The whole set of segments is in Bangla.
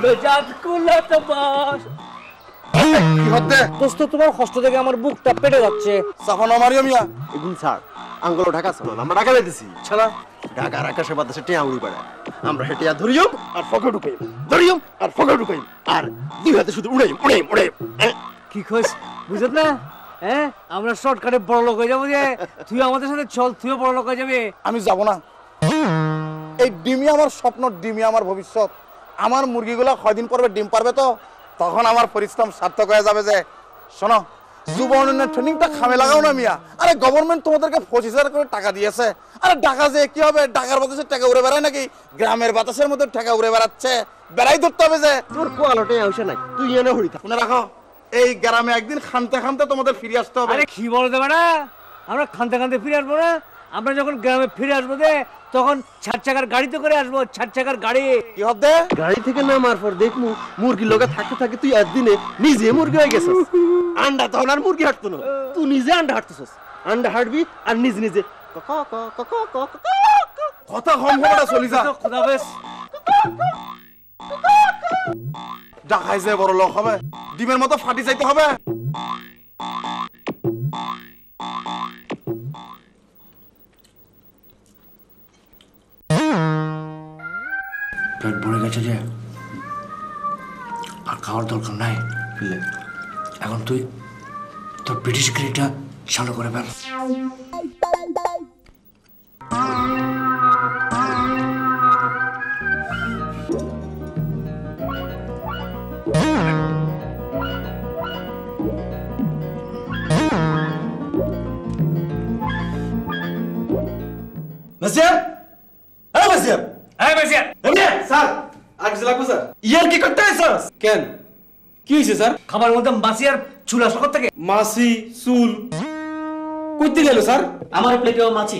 বেজাত কুলাতে বাস কি হতে দোস্ত তোমার কষ্ট থেকে আমার বুকটা পেটে যাচ্ছে সাফানো মারিও মিয়া এগুন স্যার আঙ্গুলো ঢাকা চলো আমরা ঢাকা লাইতেছি ছাড়া ঢাকার আকাশে বাতাসে টিয়া উড়ি বেড়ায় আমরা হেঁটিয়া ধরিও আর ফকে ঢুকাই ধরিও আর ফকে ঢুকাই আর দুই হাতে শুধু উড়াই উড়াই উড়াই কি কইস বুঝত না হ্যাঁ আমরা শর্টকাটে বড় লোক হয়ে যাবো যে তুই আমাদের সাথে চল তুইও বড় লোক হয়ে যাবে আমি যাব না এই ডিমই আমার স্বপ্ন ডিমই আমার ভবিষ্যৎ আমার মুরগিগুলো কয়দিন পরে ডিম পারবে তো তখন আমার পরিশ্রম সার্থক হয়ে যাবে যে শোনো যুব উন্নয়নের ট্রেনিংটা খামে লাগাও না মিয়া আরে গভর্নমেন্ট তোমাদেরকে 25,000 করে টাকা দিয়েছে আরে টাকা যে কি হবে ঢাকার বাতাসে টাকা উড়ে বেড়ায় নাকি গ্রামের বাতাসের মধ্যে টাকা উড়ে বেড়াচ্ছে বেড়াই ধরতে হবে যে তোর কোয়ালোটে আউশা নাই তুই এনে হড়ি থাক শুনে রাখো এই গ্রামে একদিন খানতে খানতে তোমাদের ফিরে আসতে হবে আরে কি বলো দেবে না আমরা খানতে খানতে ফিরে আসবো না আমরা যখন গ্রামে ফিরে আসবো দে তখন 4 চাকার গাড়িতে করে আসবো 4 চাকার গাড়ি কি হবে গাড়ি থেকে নামার পর দেখমু মুরগির লগে থাকতে থাকে তুই একদিনে নিজে মুরগি হয়ে গেছিস আন্ডা তখন আর মুরগি হাঁটতো না তুই নিজে আন্ডা হাঁটতেছিস আন্ডা হাঁটবি আর নিজে নিজে কথা কম খবরটা চলি যা খোদা হাফেজ ঢাকায় যে বড় লোক হবে ডিমের মতো ফাটি যাইতে হবে পেট ভরে গেছে যে আর খাওয়ার দরকার নাই এখন তুই তোর ব্রিটিশ গিরিটা চালু করে ফেল নাসির এই নাসির হ্যাঁ বেশিয়া এমনি স্যার আর কিছু লাগবে স্যার ইয়ার কি করতে আইছস কেন কি হইছে স্যার খাবার মধ্যে মাছি আর চুল আসলো থেকে মাসি চুল কইতে গেল স্যার আমার প্লেটেও মাছি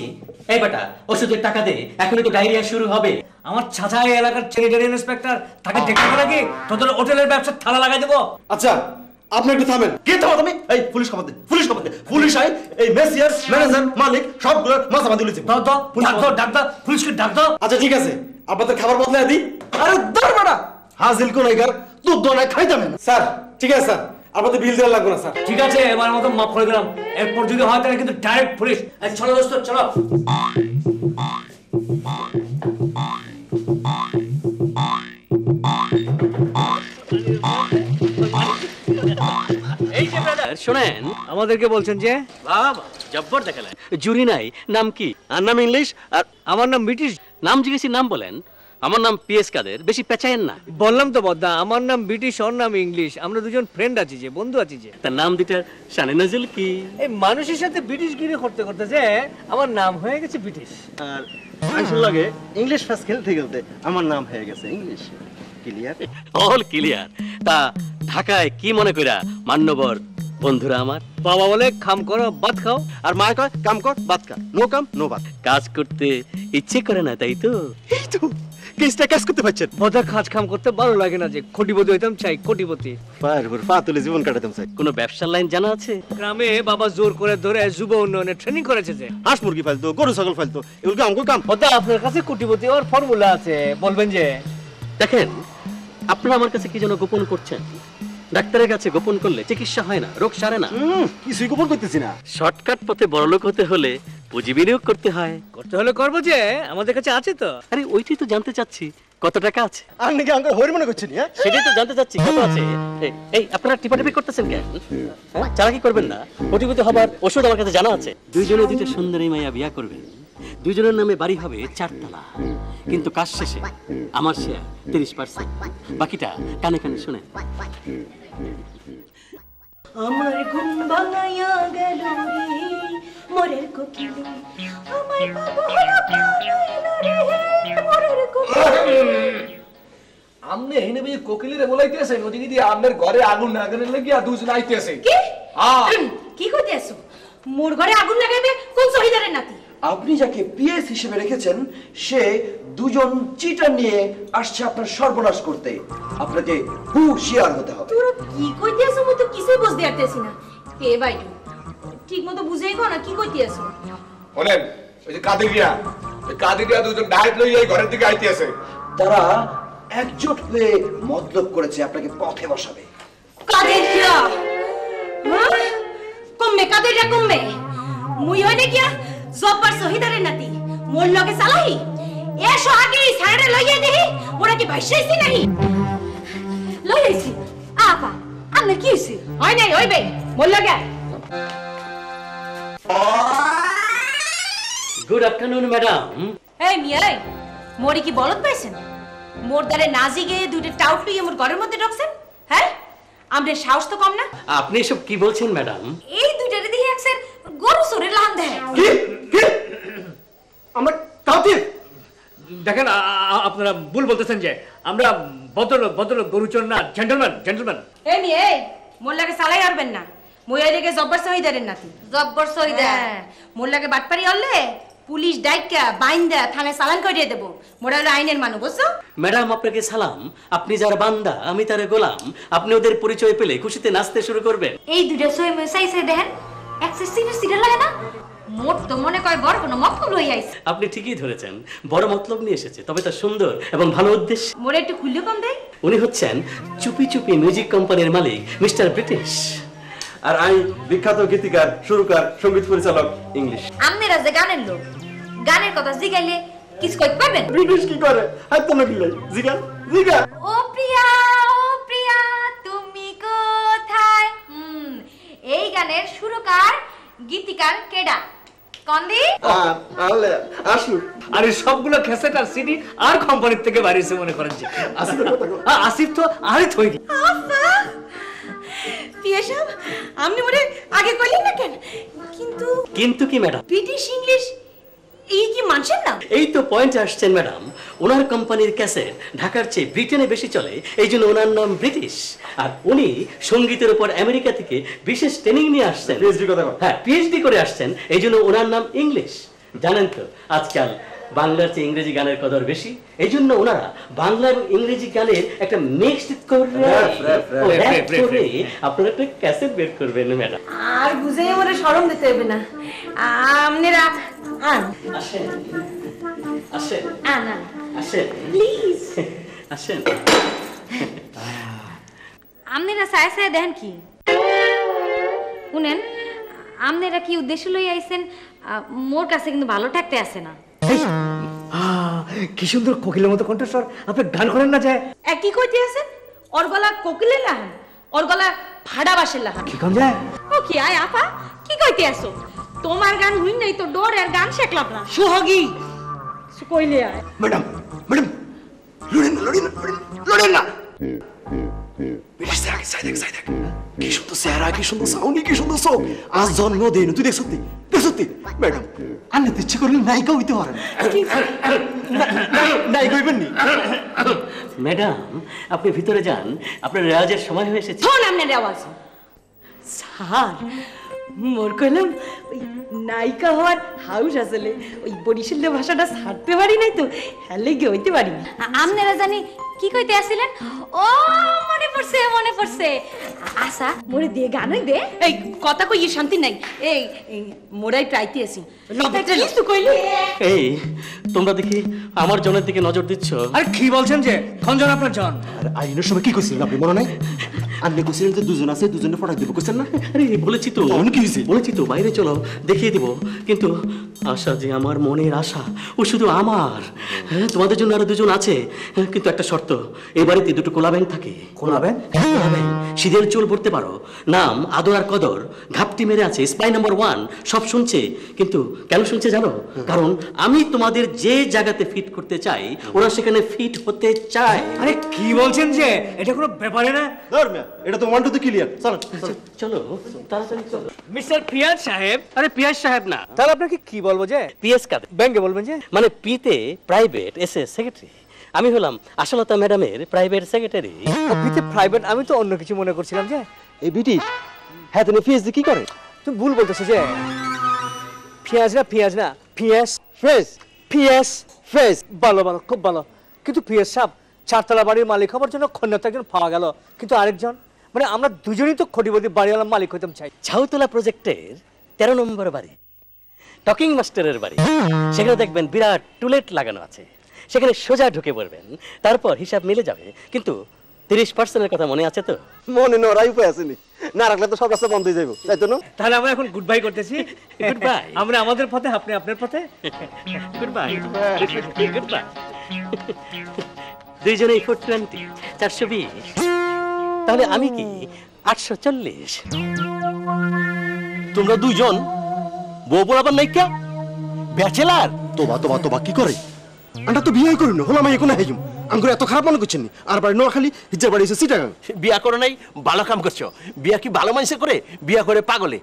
এই বেটা ওষুধের টাকা দে এখনই তো ডায়রিয়া শুরু হবে আমার চাচা এই এলাকার চ্যারিটেরি ইন্সপেক্টর তাকে দেখতে হবে নাকি তোদের হোটেলের ব্যবসা থালা লাগাই দেবো আচ্ছা আপনি একটু থামেন কে থামো তুমি এই পুলিশ খবর দে পুলিশ আই এই মেসিয়ার ম্যানেজার মালিক সবগুলো মাথা বাঁধি লইছে দাও দাও ডাক দাও পুলিশকে ডাক দাও আচ্ছা ঠিক আছে আপনাদের খাবার বদলে দিই আরে দর বেটা হাজিল কোন এগার দুধ দোনা খাইতাম না স্যার ঠিক আছে স্যার আপনাদের বিল দেওয়া লাগবে না স্যার ঠিক আছে এবার মতো মাফ করে দিলাম এরপর যদি হয় তাহলে কিন্তু ডাইরেক্ট পুলিশ চলো দোস্ত চলো এই যে ব্রাদার শুনেন আমাদেরকে বলছেন যে বাবা জব্বর দেখালেন জুরি নাই নাম কি আর নাম ইংলিশ আর আমার নাম ব্রিটিশ নাম জিজ্ঞেসি নাম বলেন আমার নাম পিএস কাদের বেশি পেঁচায়েন না বললাম তো বদ্দা আমার নাম ব্রিটিশ ওর নাম ইংলিশ আমরা দুজন ফ্রেন্ড আছি যে বন্ধু আছি যে তার নাম দুটার শানে নজল কি এই মানুষের সাথে ব্রিটিশ গিরি করতে করতে যে আমার নাম হয়ে গেছে ব্রিটিশ আর আসল লাগে ইংলিশ ফার্স্ট খেলতে খেলতে আমার নাম হয়ে গেছে ইংলিশ ক্লিয়ার অল ক্লিয়ার তা ঢাকায় কি মনে কইরা মান্যবর বন্ধুরা আমার বাবা বলে খাম করো ভাত খাও আর মা কয় কাম কর বাত কর নো কাম নো বাত কাজ করতে ইচ্ছে করে না তাই তো এই তো কেসটা কাজ করতে পারছেন বোধা খাজ খাম করতে ভালো লাগে না যে কোটিপতি হইতাম চাই কোটিপতি পার পা তুলে জীবন কাটাতাম চাই কোনো ব্যবসার লাইন জানা আছে গ্রামে বাবা জোর করে ধরে যুব উন্নয়নের ট্রেনিং করেছে যে হাঁস মুরগি ফালতো গরু ছাগল ফালতো এগুলো আমগো কাম বোধা আপনার কাছে কোটিপতি ওর ফর্মুলা আছে বলবেন যে দেখেন আপনারা আমার কাছে কি যেন গোপন করছেন ডাক্তারের কাছে গোপন করলে চিকিৎসা হয় না রোগ সারে না কিছুই গোপন করতেছি না শর্টকাট পথে বড়লোক হতে হলে পুঁজি বিনিয়োগ করতে হয় করতে হলে করবো যে আমাদের কাছে আছে তো আরে ওইটাই তো জানতে চাচ্ছি কত টাকা আছে আর নাকি আমাকে হরি মনে করছেন হ্যাঁ সেটাই তো জানতে চাচ্ছি কত আছে এই আপনারা টিপাটিপি করতেছেন কেন চালাকি করবেন না কোটিপতি হবার ওষুধ আমার কাছে জানা আছে দুইজনে দুইটা সুন্দরী মাইয়া বিয়া করবেন দুইজনের নামে বাড়ি হবে 4 তলা কিন্তু কাজ শেষে আমার শেয়ার 30%, বাকিটা কানে কানে শুনেন আমার ঘুম ভাঙাইয়া গেল রে মোরের কোকিলে আমার বাবু মোরের কোকিলে আমনে এনে ভাই কোকিলের বলাইতেছে ওদিকে দিয়ে আমনের ঘরে আগুন লাগানোর লাগি আর দুজন আইতেছে কি হ্যাঁ কি কইতেছো মোর ঘরে আগুন লাগাইবে কোন শহীদারের নাতি আপনি যাকে পিএস হিসেবে রেখেছেন সে দুজন চিটার নিয়ে আসছে আপনার সর্বনাশ করতে আপনাকে হুঁশিয়ার হতে হবে তোর কি কইতেছো মই তো কিছুই বুঝতে পারতেছি না হে ভাই ঠিক মতো বুঝাই কো না কি কইতেছো বলেন ওই যে কাদিরিয়া দুজন ডাইরেক্ট লই এই ঘরের দিকে আইতেছে তারা একজোট হয়ে মতলব করেছে আপনাকে পথে বসাবে। কাদেরিয়া কমবে, কাদেরিয়া কমবে। মুই হইনে গিয়া জব্বার শহীদারের নাতি, মোর লগে চালাই এসো আগে সাইরে লইয়া দেহি ওরা কি ভাইসাইছি নাহি লইয়াইছি। আপা আমরা কি হইছে? হয় নাই হইবে মোর লগে। Good afternoon madam. এই মিয়াই মোরে কি বলত পাইছেন? মোর দ্বারে নাজি গিয়ে দুইটা টাউট লইয়া মোর ঘরের মধ্যে ঢুকছেন? হ্যাঁ আমাদের সাহস তো কম না। আপনি এসব কি বলছেন ম্যাডাম? এই দুইটারে দেখি একসের গরু চোরের লান দেয়। কি কি আমরা কাউকে দেখেন আপনারা ভুল বলতেছেন যে আমরা ভদ্রলোক ভদ্রলোক গরুচোর না, জেন্টলম্যান জেন্টলম্যান। এই মিয়ে মোর লাগে চালাই আরবেন না। মই এই লেগে জব্বার শহীদারের নাতি। জব্বার শহীদার মোর লাগে বাটপারি হলে পুলিশ ডাইকা বাইন্দা থানায় চালান করিয়ে দেব। মোরা হলো আইনের মানুষ, বুঝছো? ম্যাডাম আপনাকে সালাম। আপনি যার বান্দা আমি তার গোলাম। আপনি ওদের পরিচয় পেলে খুশিতে নাচতে শুরু করবেন। এই দুইটা সই সাইসে দেখেন একসের সিনে লাগে না। মোর তো মনে কয় বড় কোনো মতলব লই আইছে। আপনি ঠিকই ধরেছেন, বড় মতলব নিয়ে এসেছে, তবে তা সুন্দর এবং ভালো উদ্দেশ্য। মোরে একটু খুললে কম দেয়। উনি হচ্ছেন চুপি চুপি মিউজিক কোম্পানির মালিক মিস্টার ব্রিটিশ। আর আমি বিখ্যাত গীতিকার, সুরকার, সঙ্গীত পরিচালক ইংলিশ। আপনারা যে গানের লোক, গানের কথা জিগাইলে কিছু কইতে পারবেন? ব্রিটিশ কি করে? হাত তো নাকি লাই জিগা জিগা। ও প্রিয়া তুমি কোথায়? এই গানের সুরকার গীতিকার কেডা? কন্দি আলে আসু। আর এই সবগুলো ক্যাসেট আর সিডি আর কোম্পানির থেকে বাড়িছে মনে করেন যে আসিফ তো আরে থই। আপা পিয়া সাহেব আপনি মোরে আগে কইলেন না কেন? কিন্তু কিন্তু কি ম্যাডাম? ব্রিটিশ ইংলিশ এই কি মানছেন না? এই তো পয়েন্ট আসছেন ম্যাডাম। ওনার কোম্পানির ক্যাসেট ঢাকার চেয়ে ব্রিটেনে বেশি চলে, এই জন্য ওনার নাম ব্রিটিশ। আর উনি সঙ্গীতের উপর আমেরিকা থেকে বিশেষ ট্রেনিং নিয়ে আসছেন। পিএইচডি কথা বল। হ্যাঁ, পিএইচডি করে আসছেন, এই জন্য ওনার নাম ইংলিশ। জানেন তো আজকাল বাংলার চেয়ে ইংরেজি গানের কদর বেশি, এই জন্য ওনারা বাংলা এবং ইংরেজি গানের একটা মিক্সড করে আপনারা একটা ক্যাসেট বের করবেন ম্যাডাম। আর বুঝে মোরে শরম দিতে হবে না। আপনারা আন আসেন আসেন আন আন আসেন প্লিজ আসেন। আপনারা সায় সায় দেখেন কি শুনেন? আপনারা কি উদ্দেশ্য লই আইছেন? মোর কাছে কিন্তু ভালো থাকতে আসে না। কি সুন্দর কোকিলের মতো কণ্ঠস্বর, আপনি গান করেন না যায়? কি কইতে আছেন? ওর গলা কোকিলের লাহান, ওর গলা ভাড়া বাসের লাহান। কি কম যায়? ও কি আয় আপা কি কইতে আসো? তোমার গান হুই নাই তো ডোর এর গান শেখলাম না। সোহাগী কইলে আয়। ম্যাডাম ম্যাডাম লড়েন না লড়েন না লড়েন না। ব্রিটিশ আগে সাইড দেখ কি সুন্দর চেহারা, কি সুন্দর সাউন্ড, কি সুন্দর চোখ। আজ জন্মদিন তুই দেখ সত্যি দেখ সত্যি। ম্যাডাম আনতে ইচ্ছে করলে নায়িকা হইতে পারেন। নায়িকা হইবেন নি? ম্যাডাম আপনি ভিতরে যান, আপনার রেওয়াজের সময় হয়ে এসেছে। শোন আপনার আওয়াজ স্যার মোর কইলাম ওই নায়িকা হওয়ার হাউস আসলে ওই বরিশালের ভাষাটা ছাড়তে পারি নাই তো হেলে গিয়ে হইতে পারি না। আপনারা জানি কি কইতে আসছিলেন? ও মনে পড়ছে আশা মোরে দিয়ে গান দে। এই কথা কই শান্তি নাই। এই মোরাই ট্রাইতে আছি কিছু কইলি। এই তোমরা দেখি আমার জনের দিকে নজর দিচ্ছ। আর কি বলছেন যে খঞ্জন আপনার জন? আর আইনের সময় কি কইছিলেন আপনি মনে নাই? আপনি কইছিলেন যে দুজন আছে দুজনে ফটাক দিব, কইছেন না? আরে বলেছি তো। তখন কি হয়েছে? বলেছি তো বাইরে চলো দেখিয়ে দিব। কিন্তু আশা যে আমার মনের আশা, ও শুধু আমার। হ্যাঁ তোমাদের জন্য আরো দুজন আছে, কিন্তু একটা শর্ত, এই বাড়িতে দুটো কোলা ব্যাংক থাকে। কোলা ব্যাংক? সিদের চুল পড়তে পারো, নাম আদর আর কদর, ঘাপটি মেরে আছে, স্পাই নাম্বার 1, সব শুনছে। কিন্তু কেন শুনছে জানো? কারণ আমি তোমাদের যে জায়গাতে ফিট করতে চাই ওরা সেখানে ফিট হতে চায়। আরে কি বলছেন যে? এটা কোনো ব্যাপারে না। ধর্মিয়া এটা তো ওয়ান টু তে ক্লিয়ার। চলো চলো তাড়াতাড়ি চলো। মিস্টার পিয়াজ সাহেব। আরে পিয়াস সাহেব না, তাহলে আপনাকে কি বলবো যে? পিএস কাদের? ব্যাংকে বলবেন যে? মানে পিতে প্রাইভেট, এসে সেক্রেটারি। আমি হলাম আশালতা ম্যাডামের প্রাইভেট সেক্রেটারি। পিতে প্রাইভেট, আমি তো অন্য কিছু মনে করছিলাম যে। এই ব্রিটিশ হ্যাঁ তুমি পিএইচডি কি করে? তুমি ভুল বলতেছো যে। পিয়াজ না পিয়াস ফ্রেশ পিয়াস ফ্রেশ। ভালো খুব ভালো। কিন্তু পিয়াস সাহেব চারতলা বাড়ির মালিক হবার জন্য খন্ডাতে একজন পাওয়া গেল, কিন্তু আরেকজন মানে আমরা দুজনেই তো খটিপতি বাড়িওয়ালা মালিক হইতাম চাই। ছাউতলা প্রজেক্টের 13 নম্বর বাড়ি, টকিং মাস্টারের বাড়ি। সেখানে দেখবেন বিরাট টুলেট লাগানো আছে। সেখানে সোজা ঢুকে পড়বেন, তারপর হিসাব মিলে যাবে। কিন্তু 30%-এর কথা মনে আছে তো? মনে নড়াই উপায় আসেনি, না রাখলে তো সব রাস্তা বন্ধ হয়ে যাবো, তাই তো না? তাহলে আমরা এখন গুড বাই করতেছি। Good bye. আমরা আমাদের পথে, আপনি আপনার পথে। Good bye, good bye. দুইজনেই 420, 420। তাহলে আমি কি 840? তোমরা দুইজন বউ বলাবার নাইকা ব্যাচেলার। তোবা তোবা তোবা কি করে? আমরা তো বিয়ে করি না, হলাম এখন হাইজুম। আঙ্গুর এত খারাপ মনে করছেন নি? আর বাড়ি নোয়াখালী, হিজ্জার বাড়ি এসে চিটাগাং। বিয়া করো নাই, ভালো কাম করছো। বিয়া কি ভালো মানুষে করে? বিয়া করে পাগলে।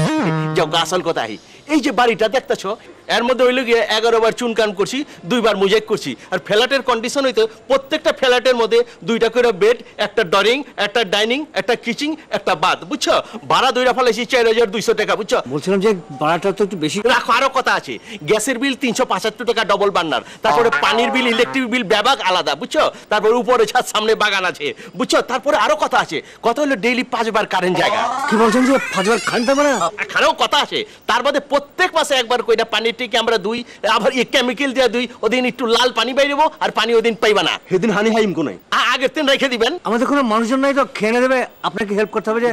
যাও আসল কথা আহি, এই যে বাড়িটা দেখতেছো, এর মধ্যে হইল গিয়ে 11 বার চুনকাম করছি, 2 বার মুজেক করছি। আর ফ্ল্যাটের কন্ডিশন হইতো প্রত্যেকটা ফ্ল্যাটের মধ্যে 2টা করে বেড, একটা ড্রয়িং, একটা ডাইনিং, একটা কিচেন, একটা বাথ, বুঝছো? ভাড়া দইরা ফেলেছি 4200 টাকা, বুঝছো? বলছিলাম যে ভাড়াটা তো একটু বেশি। রাখো, আরো কথা আছে। গ্যাসের বিল 375 টাকা ডবল বার্নার, তারপরে পানির বিল, ইলেকট্রিক বিল ব্যাপক আলাদা, বুঝছো? তারপরে উপরে ছাদ, সামনে বাগান আছে, বুঝছো? তারপরে আরো কথা আছে, কথা হলো ডেইলি 5 বার কারেন্ট জায়গা। কি বলছেন যে 5 বার খান পাবে না? এখানেও কথা আছে। তার বাদে প্রত্যেক মাসে একবার কইরা পানির টিকে আমরা দুই, আবার এই কেমিক্যাল দিয়ে দুই। ওদিন একটু লাল পানি বাইরেবো, আর পানি ওদিন পাইবা না। সেদিন হানি হাইম কোনাই আগের দিন রেখে দিবেন। আমাদের কোনো মানুষজন নাই তো খেয়ে দেবে, আপনাকে হেল্প করতে হবে। যে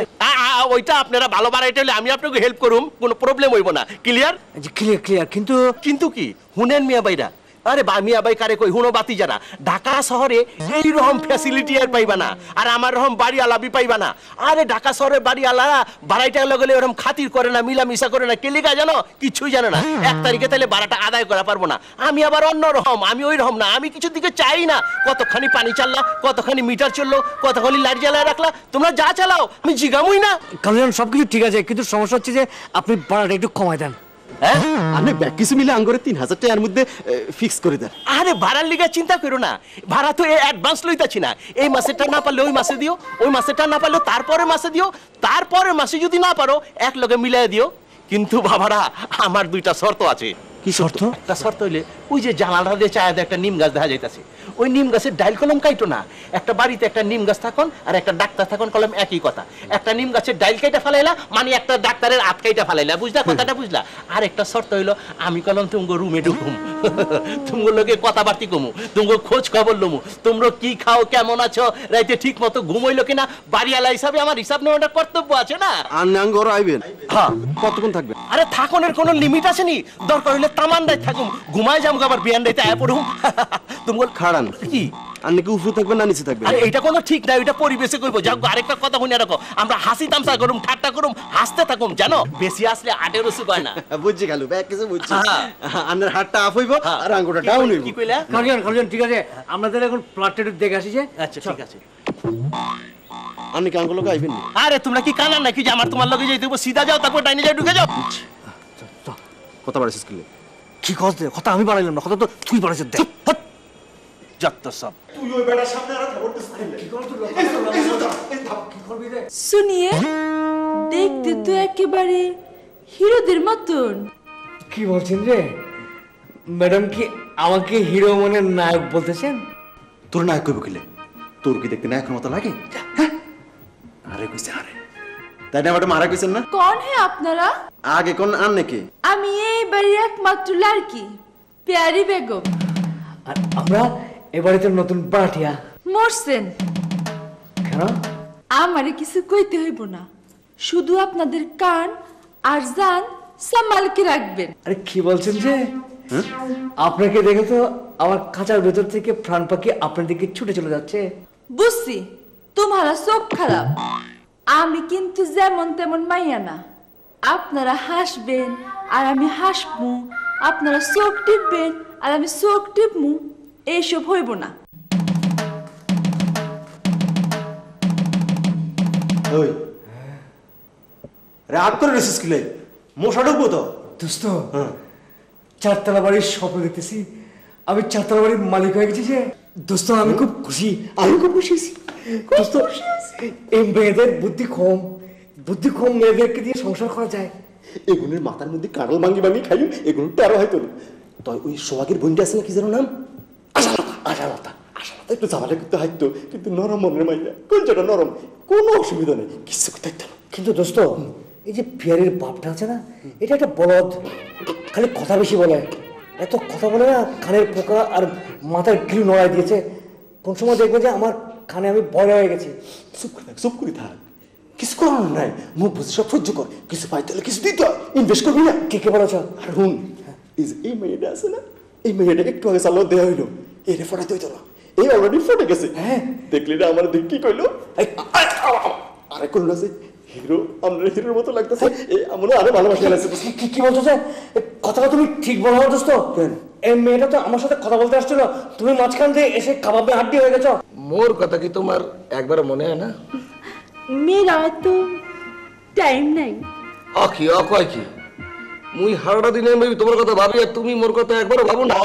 ওইটা আপনারা ভালো বাড়াইতে হলে আমি আপনাকে হেল্প করুম, কোনো প্রবলেম হইব না। ক্লিয়ার? Clear clear. কিন্তু কিন্তু কি হুনেন মিয়া বাইরা, আরে বা মিয়া বাই কারে কই হুনো বাতি যারা, ঢাকা শহরে এই রকম ফ্যাসিলিটি আর পাইবা না, আর আমার রকম বাড়ি আলাবি পাইবা না। আরে ঢাকা শহরে বাড়ি আলারা বাড়াইটা লগলে ওরকম খাতির করে না, মিলামিশা করে না। কেলিকা জানো? কিছুই জানো না। 1 তারিখে তাহলে ভাড়াটা আদায় করা পারবো না। আমি আবার অন্য রকম, আমি ওই রকম না। আমি কিছুর দিকে চাই না কতখানি পানি চাললা, কতখানি মিটার চললো, কতখানি লাইট জ্বালায় রাখলা। তোমরা যা চালাও, আমি জিগামুই না। কারণ সবকিছু ঠিক আছে, কিন্তু সমস্যা হচ্ছে যে আপনি ভাড়াটা একটু কমাই দেন। হ্যাঁ, আপনি ব্যাগ কিছু মিলে আঙ্গুরে 3000 টাকার মধ্যে ফিক্স করে দেন। আরে ভাড়ার লিগা চিন্তা করো না, ভাড়া তো অ্যাডভান্স লইতাছি না। এই মাসেরটা না পারলে ওই মাসে দিও, ওই মাসেরটা না পারলে তারপরে মাসে দিও, তারপরে মাসে যদি না পারো এক লগে মিলাই দিও। কিন্তু বাবারা, আমার 2টা শর্ত আছে। কি শর্ত? একটা শর্ত হইলে ওই যে জানালাটা দিয়ে চায়া একটা নিম গাছ দেখা যাইতাছে, ওই নিম গাছের ডাইল কলম কাইটো না। একটা বাড়িতে একটা নিম গাছ থাকুন আর একটা ডাক্তার থাকুন, কলম একই কথা। একটা নিম গাছের ডাইল কাইটা ফেলাইলা মানে একটা ডাক্তারের আট কাইটা ফেলাইলা, বুঝলা কথাটা? বুঝলা? আর একটা শর্ত হইলো, আমি কলম তুমগো রুমে ঢুকুম, তুমগো লোকে কথাবার্তি কমু, তুমগো খোঁজ খবর লমু, তোমরা কি খাও, কেমন আছো, রাইতে ঠিক মতো ঘুমাইলো কিনা। বাড়িওয়ালা হিসাবে আমার হিসাব নেওয়াটা কর্তব্য আছে না? আর আঙ্গুর আইবেন? হ্যাঁ। কতক্ষণ থাকবেন? আরে থাকনের কোনো লিমিট আছে নি? দরকার হইলে তামান্দায় থাকুম, ঘুমায় যাম, আবার বিয়ান রাইতে আয়া পড়ুম। তুমগো খাড়ান কি? আর নাকি উপরে থাকবেন না নিচে থাকবেন? আরে এটা কোনো ঠিক না, এটা পরিবেশে করবো। যাও, আরেকটা কথা শুনে রাখো, আমরা হাসি তামসা করুম, ঠাট্টা করুম, হাসতে থাকুম, জানো? বেশি আসলে আটের ওষুধ হয় না। বুঝছি খালু, ব্যাগ কিছু বুঝছি। হ্যাঁ। আপনার হাতটা আপ হইব আর আঙ্গুরটা ডাউন হইব। কি কইলা? কারণ ঠিক আছে, আমরা তাহলে এখন প্লটটা একটু দেখে আসি। যে আচ্ছা ঠিক আছে। আপনি কি আঙ্গুর লোক আইবেন না? আরে তোমরা কি কানা নাকি যে আমার তোমার লগে যাইতে হবে? সিধা যাও, তারপর ডাইনে যাও, ঢুকে যাও। কথা বাড়াইছিস কি? কি কথা আমি বাড়াইলাম না, কথা তো তুই বাড়াইছিস। দেখ যত সব। শুনিয়ে দেখতে তো একেবারে হিরোদের মতন। কি বলছেন রে ম্যাডাম? কি আমাকে হিরো মানে নায়ক বলতেছেন? তোর নায়ক কইব কিলে? তোর কি দেখতে নায়কের মতো লাগে? আরে কইছে আরে, তাই না ম্যাডাম? আরে কইছেন না? কোন হে আপনারা? আগে কোন আন নাকি? আমি এই বাড়ির একমাত্র লাড়কি, প্যারি বেগম। আর আমরা এবারে তো নতুন পাঠিয়া। মরছেন? কেন? আমারে কিছু কইতে হইব না, শুধু আপনাদের কান আর জান সামালকে রাখবেন। আরে কি বলছেন যে? আপনাকে দেখে তো আমার খাঁচার ভেতর থেকে প্রাণ পাখি আপনার দিকে ছুটে চলে যাচ্ছে। বুঝছি তোমারা চোখ খারাপ, আমি কিন্তু যেমন তেমন মাইয়া না। আপনারা হাসবেন আর আমি হাসবো, আপনারা চোখ টিপবেন আর আমি চোখ টিপমু, এইসব হইব না। ওই রাগ করে রেসিস কিলে মশা ঢুকবো তো। দোস্ত, 4তলা বাড়ির স্বপ্ন দেখতেছি, আমি 4তলা বাড়ির মালিক হয়ে গেছি। যে দোস্ত আমি খুব খুশি, আমি খুব খুশি আছি দোস্ত। এই মেয়েদের বুদ্ধি কম মেয়েদেরকে দিয়ে সংসার করা যায়। এগুলোর মাথার মধ্যে কারল ভাঙ্গি ভাঙ্গি খাই, এগুলো টেরো হয়তো না। তাই ওই সোহাগের বোনটা আছে না, কি যেন নাম? আশালতা একটু ঝামেলা করতে হাইতো, কিন্তু নরম মনের মাইয়া, কোন যেটা নরম, কোনো অসুবিধা নেই, কিছু করতে হাইতো না। কিন্তু দোস্ত, এই যে পিয়ারের বাপটা আছে না, এটা একটা বলদ, খালি কথা বেশি বলে। এত কথা বলে না কানের পোকা আর মাথার গিলু নড়াই দিয়েছে। কোন সময় দেখবে যে আমার কানে আমি বড় হয়ে গেছি। চুপ করে থাক, কিছু করার নাই, মুখ বুঝে সব সহ্য কর, কিছু পাইতে হলে কিছু দিতে হয়, ইনভেস্ট করবি না। কে বলেছ? আর হুন, এই মেয়েটা আছে না, এই মেয়েটা একটু আগে চালাও দেওয়া হইলো, এরে ফটাইতে হইতো না, এই অলরেডি ফটে গেছে। হ্যাঁ দেখলি না আমার দিক কি কইলো, আরে কোন আছে হিরো, আমরা হিরোর মতো লাগতেছে, আমরা আরো ভালোবাসা লাগছে। কি বলছো যে? কথাটা তুমি ঠিক বলো না দোস্ত। এই মেয়েটা তো আমার সাথে কথা বলতে আসছিল, তুমি মাঝখান দিয়ে এসে কাবাবে হাড্ডি হয়ে গেছো। মোর কথা কি তোমার একবার মনে হয় না? মেরা তো টাইম নাই। অকি অকয় কি মুই হারটা দিনে তোমার কথা ভাবি আর তুমি মোর কথা একবারও ভাবো না।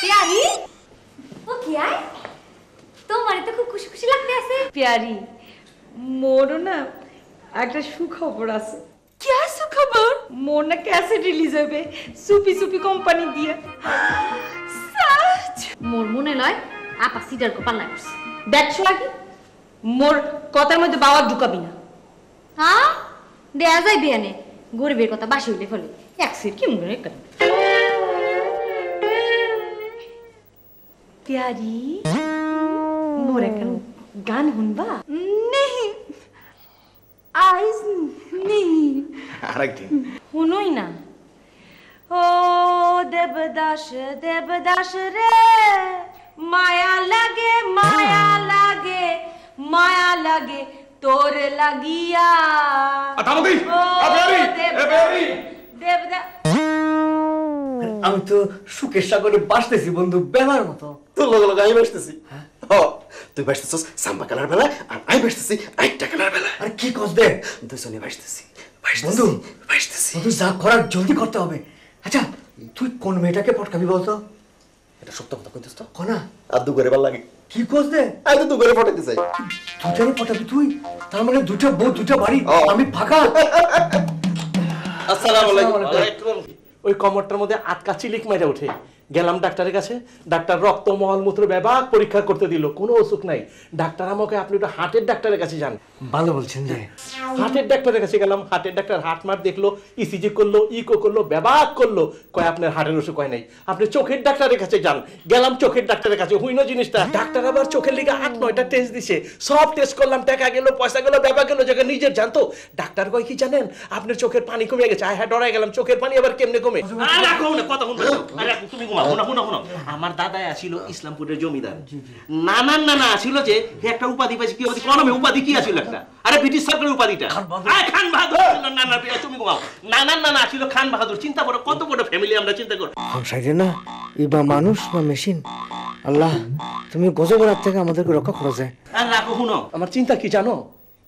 প্যারি ও কি আয় তোমার তো খুব খুশি খুশি লাগতে আছে। প্যারি মোরও না একটা সুখবর আছে। কি সুখবর? মোর না ক্যাসেট রিলিজ হবে সুপি সুপি কোম্পানি দিয়ে। সাচ মোর মনে লয় আপা সিডার কো পাল্লা করছে। দেখছো লাগি মোর কথার মধ্যে বাবা ঢুকাবি না। হ্যাঁ দেয়া যায় বিয়ানে গরিবের কথা বাসি হইলে ফলে এক সির কি মনে করে। প্যারি মোর এখন গান শুনবা? नहीं आइज नहीं আরেকদিন শুনোই না। ও দেবদাস দেবদাস রে মায়া লাগে মায়া লাগে মায়া লাগে তোর লাগিয়া। দেবদাস আমি তো সুখের সাগরে বাসতেছি বন্ধু, বেলার মতো। তোর লগে লগে আমি বাসতেছি। তুই বাসতেছিস সাম্বা কালার বেলা, আর আমি বাসতেছি আইটা কালার বেলা। আর কি কস দে, দুজনে বাসতেছি বন্ধু বাসতেছি। বন্ধু যা করার জলদি করতে হবে। আচ্ছা তুই কোন মেয়েটাকে পটকাবি বলতো? এটা সত্য কথা কইতেছ তো? কোনা আর দু করে ভাল লাগে। কি কস দে? আমি তো দু করে ফটাইতে চাই। দুটারই পটাবি তুই? তার মানে দুটা বউ দুটা বাড়ি, আমি ফাঁকা। আসসালামু আলাইকুম। ওই কমরটার মধ্যে আটকা চিলিক মেরে ওঠে। গেলাম ডাক্তারের কাছে, ডাক্তার রক্ত মলমূত্র ব্যাপক পরীক্ষা করতে দিল, কোনো অসুখ নাই। ডাক্তার আমাকে আপনি একটু হার্টের ডাক্তারের কাছে যান। ভালো বলছেন যে। হার্টের ডাক্তারের কাছে গেলাম, হার্টের ডাক্তার হার্ট মার দেখলো, ইসিজি করলো, ইকো করলো, ব্যাপক করলো, কয় আপনার হার্টের অসুখ হয় নাই, আপনি চোখের ডাক্তারের কাছে যান। গেলাম চোখের ডাক্তারের কাছে, হুইনো জিনিসটা। ডাক্তার আবার চোখের লিগে 8-9টা টেস্ট দিছে, সব টেস্ট করলাম, টাকা গেল, পয়সা গেল, ব্যাপার গেল, জায়গা নিজের জানতো। ডাক্তার কয় কি জানেন, আপনার চোখের পানি কমে গেছে। হ্যাঁ ডরাই গেলাম, চোখের পানি আবার কেমনে কমে? তুমি ঘুমাও না, শুনো। আমার দাদা আসিল ইসলামপুরের জমিদার, নানান নানা আসিল যে একটা উপাধি পাইছে। কি উপাধি কি আসিল? একটা আরে ব্রিটিশ সরকারের উপাধিটা খান বাহাদুর। নানা তুমি ঘুমাও। নানান নানা আসিল খান বাহাদুর। চিন্তা করো কত বড় ফ্যামিলি আমরা, চিন্তা করো। সংসারে না বা মানুষ না মেশিন। আল্লাহ তুমি গজবের হাত থেকে আমাদেরকে রক্ষা করো যায়। আর রাখো, শুনো, আমার চিন্তা কি জানো?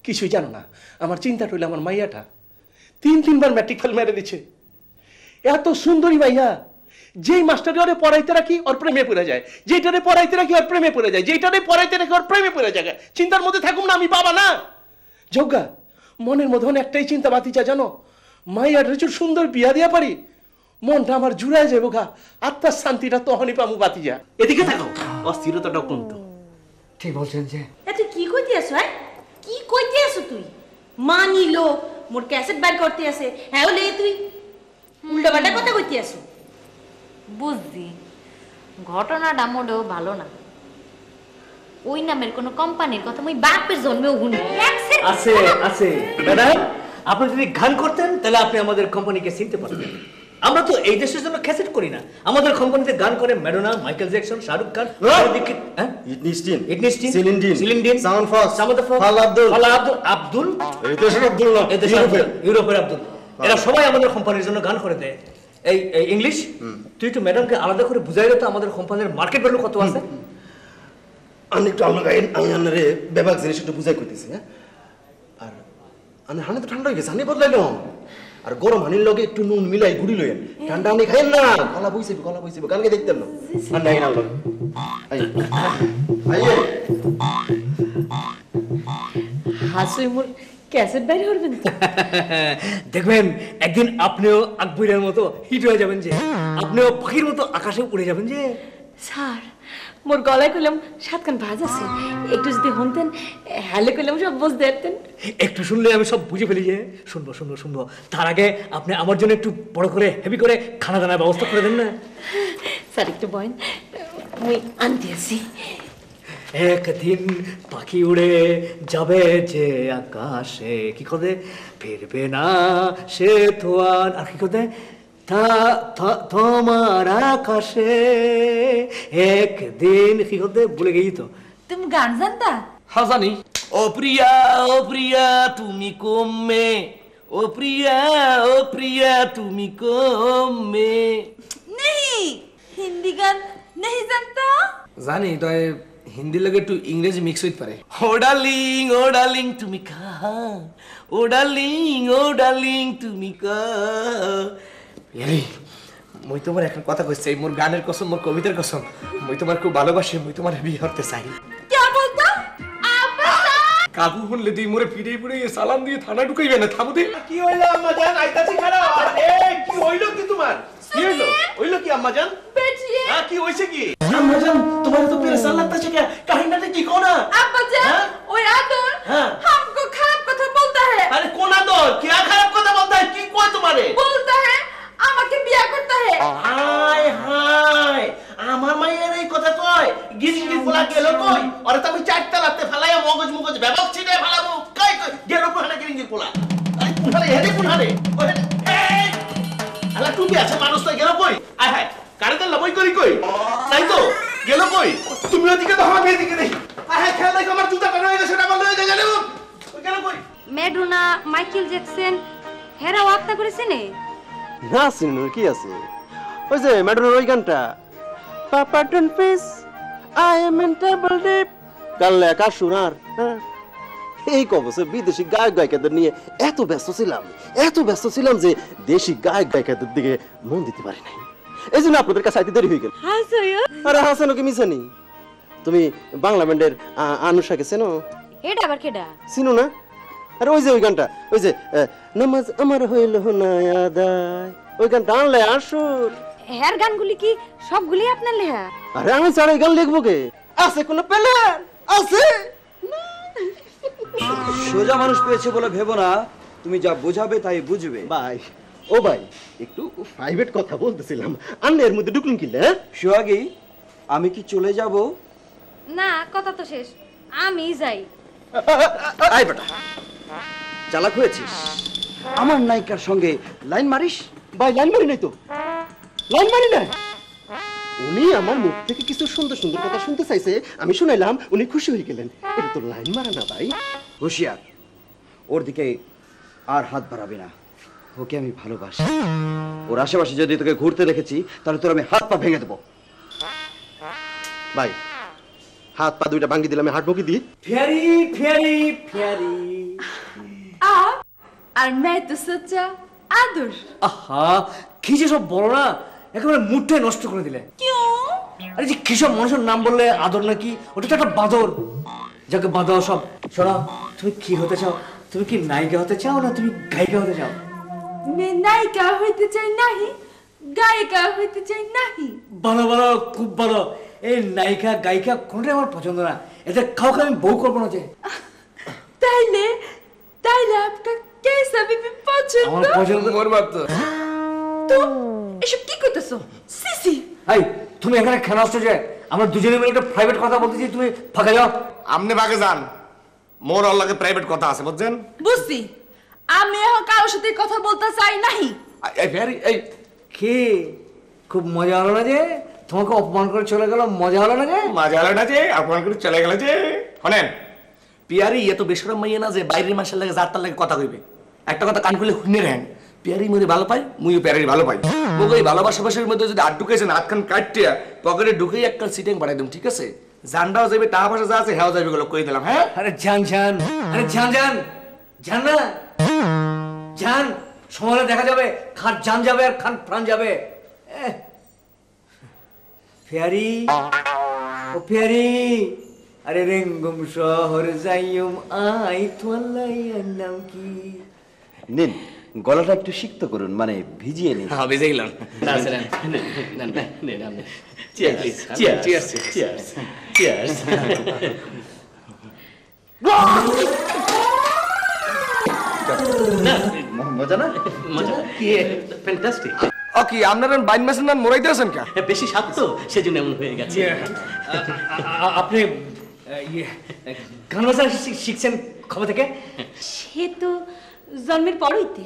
কিছুই জানো না। আমার চিন্তা হইলে আমার মাইয়াটা 3-3বার ম্যাট্রিক ফেল মেরে দিচ্ছে। এত সুন্দরী মাইয়া, যেই মাস্টারে ওরে পড়াইতে রাখি ওর প্রেমে পড়ে যায়, যেটারে পড়াইতে রাখি ওর প্রেমে পড়ে যায়, যেটারে পড়াইতে রাখি ওর প্রেমে পড়ে যায়। চিন্তার মধ্যে থাকুম না, আমি বাবা না যোগা। মনের মধ্যে একটাই চিন্তা বাতিচা জানো, মাইয়ার সুন্দর বিয়া দিয়া পারি, মনটা আমার জুড়ায় যাবো গা, আত্মার শান্তিটা তখনই পামু বাতিজা। এদিকে থাকো, অস্থিরতাটা কমতো। ঠিক বলছেন যে। তুই কি কইতে আছো? হ্যাঁ কি কইতে আছো তুই? মানিলো মোর ক্যাসেট বাইর করতে আছে, হ্যাঁ বলে তুই উল্টা পাল্টা কথা কইতে আছো। বুঝছি ঘটনাটা মোটেও ভালো না। ওই নামের কোন কোম্পানির কথা মুই বাপের জন্মেও শুনি। আছে আছে ম্যাডাম, আপনি যদি গান করতেন তাহলে আপনি আমাদের কোম্পানিকে চিনতে পারতেন। আমরা তো এই দেশের জন্য ক্যাসেট করি না, আমাদের কোম্পানিতে গান করে Madonna, Michael Jackson, Shahrukh Khan, ইউরোপের আব্দুল, এরা সবাই আমাদের কোম্পানির জন্য গান করে দেয়। এই ইংলিশ তুই একটু ম্যাডামকে আলাদা করে বুঝাই দে তো আমাদের কোম্পানির মার্কেট ভ্যালু কত আছে। আমি একটু আলাদা আমি আনারে ব্যাপক জিনিস একটু বুঝাই করতেছি। হ্যাঁ, আর আমি হানি তো ঠান্ডা হয়ে গেছে, হানি বদলাইলাম। আর গরম হানির লগে একটু নুন মিলাই গুড়ি লইয়েন, ঠান্ডা হানি খাইেন না, গলা বইছে গানকে দেখতেন না। ঠান্ডা হানি না হাসুই মোর ক্যাসেট বাইরে করবেন তো? দেখবেন একদিন আপনিও আকবরের মতো হিট হয়ে যাবেন, যে আপনিও পাখির মতো আকাশে উড়ে যাবেন। যে স্যার মোর গলায় কইলাম 7 কান ভাজ আছে, একটু যদি হনতেন হ্যালে কইলাম সব বুঝতে পারতেন। একটু শুনলে আমি সব বুঝে ফেলি যে শুনবো শুনবো শুনবো। তার আগে আপনি আমার জন্য একটু বড় করে হেভি করে খানা দানার ব্যবস্থা করে দেন না। স্যার একটু বয়েন, আমি আনতে আসি। একদিন পাখি উড়ে যাবে যে আকাশে, কি করে ফিরবে না সে তো আর কি করে তোমার আকাশে একদিন কি করতে ভুলে গেছি তো। তুমি গান জানতা? হ্যাঁ জানি। ও প্রিয়া তুমি কমে, ও প্রিয়া তুমি কমে। नहीं হিন্দি গান नहीं जानता? জানি, তাই হিন্দি লাগে একটু ইংরেজি মিক্স হইতে পারে। ও ডার্লিং তুমি কাহা, ও ডার্লিং তুমি কাহা। এই মই তোমার এখন কথা কইছি, মোর গানের কসম, মোর কবিতার কসম, মই তোমার খুব ভালোবাসি, মই তোমার বিয়ে করতে চাই। क्या बोलता? কাকু শুনলে তুই মোরে ফিরে ফিরে সালাম দিয়ে থানা ঢুকাইবে না। থামো দে। কি হইলো আম্মা জান? আইতাছি খারাপ। আরে কি হইলো কি তোমার? কি হইলো কি আম্মা জান? बैठिए। হ্যাঁ কি হইছে কি? আম্মা জান তোমার তো পেরেশান লাগতাছে কে? কাহিনীটা কি কোনা? अब्बा जान, ওই আদর हमको खराब কথা বলতা है। আরে কোন আদর? কি খারাপ কথা বলতা है? কি কয় তোমারে? বলতা है আমাকে বিয়ে করতে है। হায় আমার মায়ের এই কথা কয়? গিরিঙ্গি পোলা গেল কই? আরে তুমি চারটা লাতে ফালাইয়া মগজ ব্যাপক ছিনে ফালাবো। কই গেল কোনা গিরিঙ্গি পোলা? আরে কোনারে হেডে কোনারে? ওই এই আলা টুপি আছে মানুষ তো গেল কই? আয় হায় কারে তো লবই কই নাই তো গেল কই? তুমি ওদিকে তো আমি এদিকে নেই। আয় হায় খেলা দেখো আমার জুতা কেন হয়ে গেছে, সেটা বন্ধ হয়ে গেল। ওই গেল কই? ম্যাডোনা, মাইকেল জ্যাকসন হেরাও আপনা করেছে নে? না সিনুর কি আছে, ওই যে ম্যাডোনার ওই গানটা papa don't please I am in trouble deep, গান লেখা শোনার। এই কবছে বিদেশি গায়ক গায়িকাদের নিয়ে এত ব্যস্ত ছিলাম যে দেশি গায়ক গায়িকাদের দিকে মন দিতে পারি নাই। এই জন্য আপনাদের কাছে আইতে দেরি হয়ে গেল। আরে হাসানো কি মিশানি? তুমি বাংলা ব্যান্ডের আনুষাকে চেনো? এটা আবার কেডা? চিনো না? আরে ওই যে ওই গানটা, ওই যে নামাজ আমার হইল না আদায়, ওই গানটা আনলে আসুর। হের গানগুলি কি সবগুলি আপনার লেখা? আরে আমি ছাড়া এই গান লিখবো কে? আছে কোনো প্ল্যান আছে? সোজা মানুষ পেয়েছে বলে ভেবো না, তুমি যা বোঝাবে তাই বুঝবে। ভাই ও ভাই একটু প্রাইভেট কথা বলতেছিলাম, আনলে এর মধ্যে ঢুকলেন কিলে? সোহাগী, আমি কি চলে যাব? না, কথা তো শেষ, আমি যাই। আয় বেটা, চালাক হয়েছিস, আমার নায়িকার সঙ্গে লাইন মারিস? ভাই লাইন মারি নাই তো, লাইন মারি নাই। উনি আমার মুখ থেকে কিছু সুন্দর সুন্দর কথা শুনতে চাইছে, আমি শুনাইলাম, উনি খুশি হয়ে গেলেন। এটা তো লাইন মারা না ভাই। হুঁশিয়ার, ওর দিকে আর হাত বাড়াবি না, ওকে আমি ভালোবাসি। ওর আশেপাশে যদি তোকে ঘুরতে দেখেছি তাহলে তোর আমি হাত পা ভেঙে দেবো। ভাই হাত পা দুইটা ভাঙি দিলাম, হাঁটবো কি দিয়ে? ফিয়ারি ফিয়ারি ফিয়ারি आप और मैं तो सच्चा आदर। আহা কি যে সব বলো না, একেবারে মুডটাই নষ্ট করে দিলে। क्यों? আরে যে কি সব মানুষের নাম বললে আদর নাকি, ওটা তো একটা বাদর। যাকে বাদর সব। শোনো, তুমি কি হতে চাও? তুমি কি নায়িকা হতে চাও না তুমি গায়িকা হতে চাও? मैं नायिका होते चाই नहीं, गायिका होते चाই नहीं। ভালো ভালো, খুব ভালো। এই নায়িকা গায়িকা কোনটাই আমার পছন্দ না, এদের কাউকে আমি বউ করবো না। যে তাইলে তাইলে आपका कैसा बीबी पसंद? আমার পছন্দ মরবাদ তো। তো এসব কি করতেছো? সিসি, এই তুমি এখানে কেন আসছো? যে আমরা দুজনে মিলে একটা প্রাইভেট কথা বলতেছি, তুমি ফাঁকা যাও। আপনি ভাগে যান, মোর আল্লাহকে প্রাইভেট কথা আছে বুঝছেন? বুঝছি, আমি এখন কারোর সাথে কথা বলতে চাই নাহি। এই ফেরি এই কি খুব মজা হলো না যে তোমাকে অপমান করে চলে গেল? মজা হলো না যে? মজা হলো না যে আপনার করে চলে গেল যে? শোনেন পিয়ারি এত বেশরম মাইয়া না যে বাইরের মাসের লাগে যার তার লাগে কথা কইবে। একটা কথা কান খুলে শুনে রাখেন, পিয়ারি মরে ভালো পাই, মুইও পিয়ারি ভালো পাই। ওকে এই ভালোবাসাবাসের মধ্যে যদি আট ঢুকেছেন, হাতখান কাটিয়া পকেটে ঢুকেই একটা সিটিং বাড়াই দেব, ঠিক আছে? জানটাও যাবে, টাকা পয়সা যা আছে হেও যাবে, গুলো কই দিলাম। হ্যাঁ আরে জান জান, আরে জান জান জান না জান, সময় দেখা যাবে, খান জান যাবে আর খান প্রাণ যাবে। ফিয়ারি ও ফিয়ারি, আরে রেঙ্গুম শহর যাইম আই তোয়াল্লাইয়ার নাম কি? নিন, গলাটা একটু সিক্ত করুন, মানে ভিজিয়ে নিন। হ্যাঁ বেজে গেলাম। মজা না? মজা ফ্যান্টাস্টিক। ও কি আপনারা বাইন মেশিন না মরাইতে আছেন কা? বেশি স্বাদ তো সেজন্য এমন হয়ে গেছে। আপনি গান বাজনা শিখছেন কবে থেকে? সে তো জন্মের পর হইতে।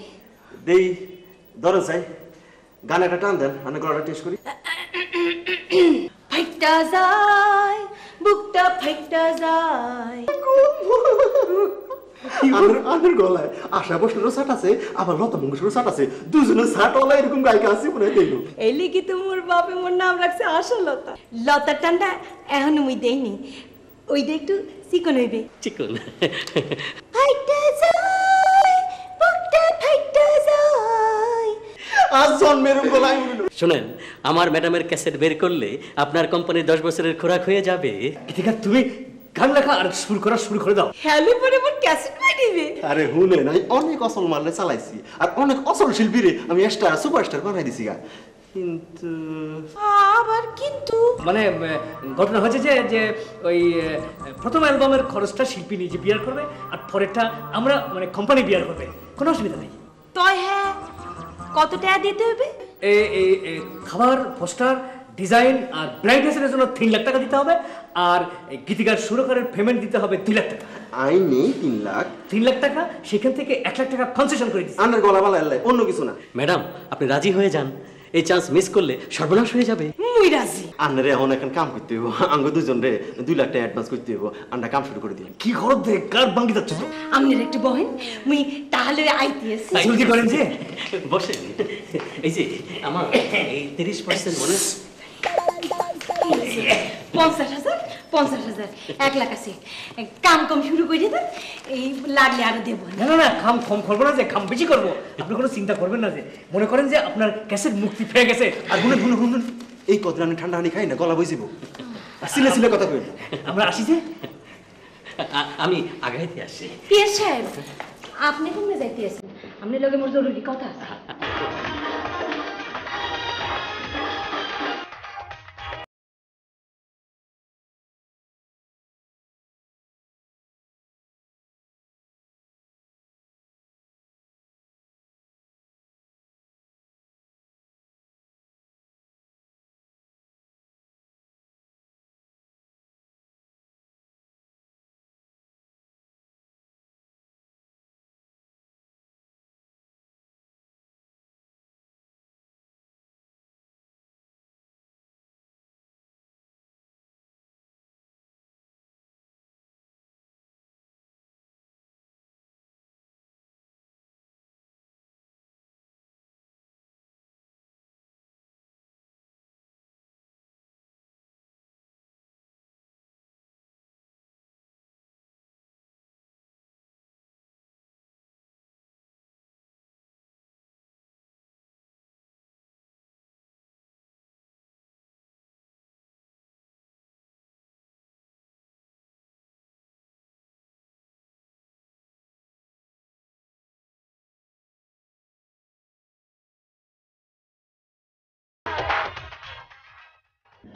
দেই ধরো চাই গান একটা টান দেন, আমি গলাটা টেস্ট করি। ফাইটা যায় বুকটা ফাইটা যায়। আমার গলায় আশা বসলেরও সাট আছে, আবার লতা মঙ্গেশকরেরও সাট আছে, দুজনের সাটওয়ালা এরকম গায়িকা আছে মনে হয় দেখলো। এই লিখি তো মোর বাপে মোর নাম রাখছে আশা লতা। লতার টানটা এখন মুই দেইনি, ওইটা একটু চিকন হইবে। চিকন ফাইটা যায় বুকটা ফাইটা যায়। আজ জন্মের গলায় শোনেন, আমার ম্যাডামের ক্যাসেট বের করলে আপনার কোম্পানির 10 বছরের খোরাক হয়ে যাবে। গীতিকা তুমি গান লেখা আর সুর করা শুরু করে দাও। হ্যালো পরে মোর ক্যাসেট বানিবে। আরে হুনে নাই, অনেক অসল মারলে চালাইছি আর অনেক অসল শিল্পীরে আমি স্টার সুপারস্টার বানাই দিছি গা। কিন্তু আবার কিন্তু মানে ঘটনা হয়েছে যে যে ওই প্রথম অ্যালবামের খরচটা শিল্পী নিজে বিয়ার করবে আর পরেরটা আমরা মানে কোম্পানি বিয়ার করবে, কোনো অসুবিধা নেই। তয় হ্যাঁ কত টাকা দিতে হবে? এই খাবার, পোস্টার, ডিজাইন আর ব্রাইটনেসের জন্য 3 লাখ টাকা দিতে হবে, আর গীতিকার সুরকারের পেমেন্ট দিতে হবে 2 লাখ টাকা। আই নেই 3 লাখ। 3 লাখ টাকা, সেখান থেকে 1 লাখ টাকা কনসেশন করে দিচ্ছি। আন্নার গলা বালা এলাই, অন্য কিছু না। ম্যাডাম আপনি রাজি হয়ে যান, এই চান্স মিস করলে সর্বনাশ হয়ে যাবে। মুই রাজি। আন্নারে এখন এখন কাম করতে হইব, আঙ্গ দুজন রে 2 লাখ টাকা অ্যাডভান্স করতে হইব, আমরা কাম শুরু করে দিই। কি খরচ দে কার বাঙ্গি যাচ্ছে তো। আমনের একটু বহেন, মুই তাহলে আইতেছি। জলদি করেন যে বসেন। এই যে আমার এই 30% বোনাস। 50,000 50,000 1 লাখ আছে। কাম কম শুরু করে দেন, এই লাগলে আরো দেব। না না না, কাম কম করবো না যে, কাম বেশি করবো। আপনি কোনো চিন্তা করবেন না, যে মনে করেন যে আপনার ক্যাসেট মুক্তি পেয়ে গেছে। আর গুনে গুনে গুনে এই কতটা আমি ঠান্ডা হানি খাই না, গলা বইছিব। সিলে সিলে কথা কই। আমরা আসি যে। আমি আগাইতে আসি। পিএস সাহেব, আপনি কোনে যাইতে আছেন? আমনে লগে মোর জরুরি কথা আছে।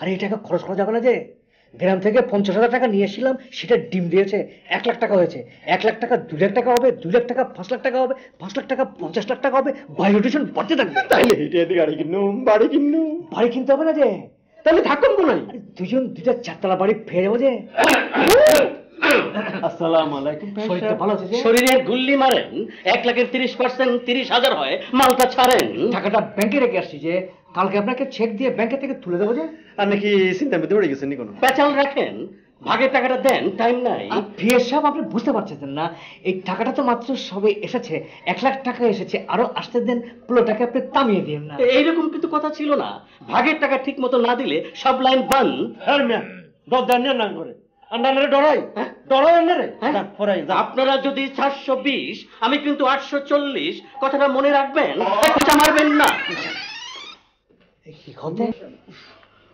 আরে এই টাকা খরচ করা যাবে না যে। গ্রাম থেকে 50,000 টাকা নিয়ে এসেছিলাম, সেটা ডিম দিয়েছে 1 লাখ টাকা হয়েছে। 1 লাখ টাকা 2 লাখ টাকা হবে, 2 লাখ টাকা 5 লাখ টাকা হবে, 5 লাখ টাকা 50 লাখ টাকা হবে। বাই রোটেশন বাড়তে থাকবে। তাইলে হেঁটে হেঁটে গাড়ি কিনো, বাড়ি কিনো। বাড়ি কিনতে হবে না যে, তাহলে থাকুন কোনাই। দুজন 2টা 4তলা বাড়ি ফেলে যাবো যে। আসসালামু আলাইকুম। শরীরটা ভালো আছে যে? শরীরে গুল্লি মারেন, 1 লাখের 30% 30,000 হয়, মালটা ছাড়েন। টাকাটা ব্যাংকে রেখে আসছি যে, কালকে আপনাকে চেক দিয়ে ব্যাংকে থেকে তুলে দেবো যে। আর নাকি চিন্তা মধ্যে পড়ে গেছেন নি কোনো? পেঁচাল রাখেন, ভাগের টাকাটা দেন, টাইম নাই। ভিএস সাহেব, আপনি বুঝতে পারছেন না, এই টাকাটা তো মাত্র সবে এসেছে। 1 লাখ টাকা এসেছে, আরো আসতে দেন, পুরোটাকে আপনি থামিয়ে দিন না। এইরকম কিন্তু কথা ছিল না। ভাগের টাকা ঠিক মতো না দিলে সব লাইন বান। না করে আন্ডারে ডরাই, ডরাই আন্ডারে। আপনারা যদি 420, আমি কিন্তু 840, কথাটা মনে রাখবেন, একটা মারবেন না। কি খবর?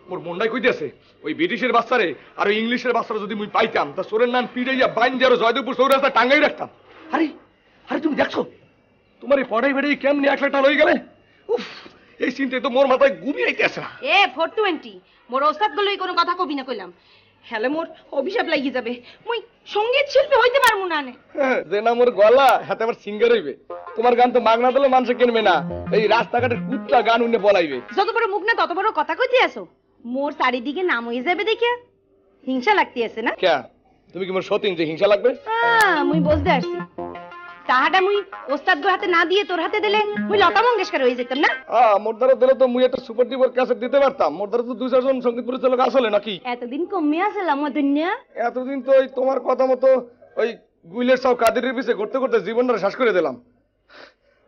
মোর মন্ডাই কইতেছে ওই ব্রিটিশের বাচ্চারে আর ওই ইংলিশের বাচ্চারা যদি মুই পাইতাম, তা সোরের নাম পিড়াইয়া বাইন্দে আর জয়দেবপুর সৌরাস্তা টাঙ্গাই রাখতাম। আরে আরে তুমি দেখছো তোমার এই পড়াই বেড়াই কেমনি 1 লাখ টাকা লই গেলে? উফ, এই চিন্তায় তো মোর মাথায় গুবি আইতেছে না। এ 420 মোর ওস্তাদ গুলোই কোনো কথা কবি না কইলাম। হেলে মোর অভিশাপ লাগি যাবে মুই সঙ্গীত শিল্পী হইতে পারমু না নে যে না মোর গলা হাতে আমার সিঙ্গার হইবে তোমার গান তো মাগনা দিলে মানুষ কিনবে না এই রাস্তাঘাটের কুত্তা গান উঠে বলাইবে যত বড় মুখ না তত বড় কথা কইতে আসো মোর চারিদিকে নাম হয়ে যাবে দেখে হিংসা লাগতে আছে না কে তুমি কি মোর সতীন যে হিংসা লাগবে মুই বুঝতে আসছি তাহাটা মুই ওস্তাদ গো হাতে না দিয়ে তোর হাতে দিলে মুই লতা মঙ্গেশকর হয়ে যেতাম না মোর দ্বারা দিলে তো মুই একটা সুপার ডুপার ক্যাসেট দিতে পারতাম মোর দ্বারা তো 2-4 জন সঙ্গীত পরিচালক আসলে নাকি এতদিন কমে আসলাম মদন্যা এতদিন তো ওই তোমার কথা মতো ওই গুইলের সব কাদেরের পিছে করতে করতে জীবনটা শেষ করে দিলাম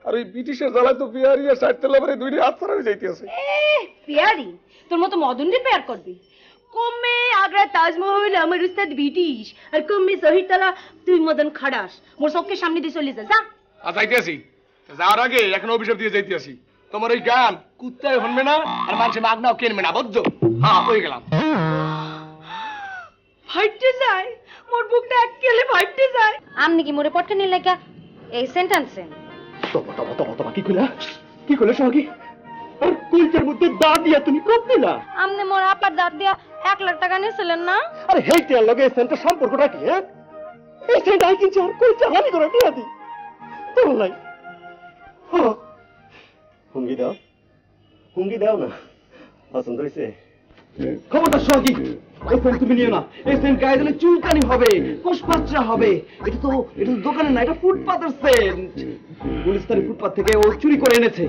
আর ওই ব্রিটিশের জ্বালায় তো পিয়ারি আর সাইড তেলা বারে দুইটি হাত ছাড়া হয়ে যাইতে আছে পিয়ারি তোর মতো মদনরে পেয়ার করবি কমে আগ্রা তাজমহল আমার উস্তাদ ব্রিটিশ আর কমে শহীদতলা তুই মদন খাড়াস মোর চোখের সামনে দিয়ে চলে যা যাইতে আসি যাওয়ার আগে এখন অভিশাপ দিয়ে যাইতে আসি তোমার ওই গান কুত্তায় শুনবে না আর মানুষে মাগনাও কিনবে না বুঝছো হ্যাঁ হয়ে গেলাম ফাইটে যায় মোর বুকটা এককেলে ফাইটে যায় আমনি কি মোরে পটকে নিয়ে লাগা এই সেন্টেন্সে তোমা কি কইলা সঙ্গী আর কুলচার মধ্যে দাঁত দিয়া তুমি কব দিলা আমনে মোর আপার দাঁত দিয়া 1 লাখ টাকা নিয়েছিলেন না আরে হেইটার লগে এই সেন্টার সম্পর্কটা কি হ্যাঁ এই সেন্টার আই কিনছি আর কুলচার হানি করে দিয়া দি তোর লাই হুঙ্গি দাও না পছন্দ হয়েছে খবরদার সঙ্গী এই সেন্ট তুমি নিও না এই সেন্ট গায়ে দিলে চুলকানি হবে কোষপাচ্চা হবে এটা তো দোকানে না এটা ফুটপাতের সেন্ট গুলিস্তানি ফুটপাত থেকে ও চুরি করে এনেছে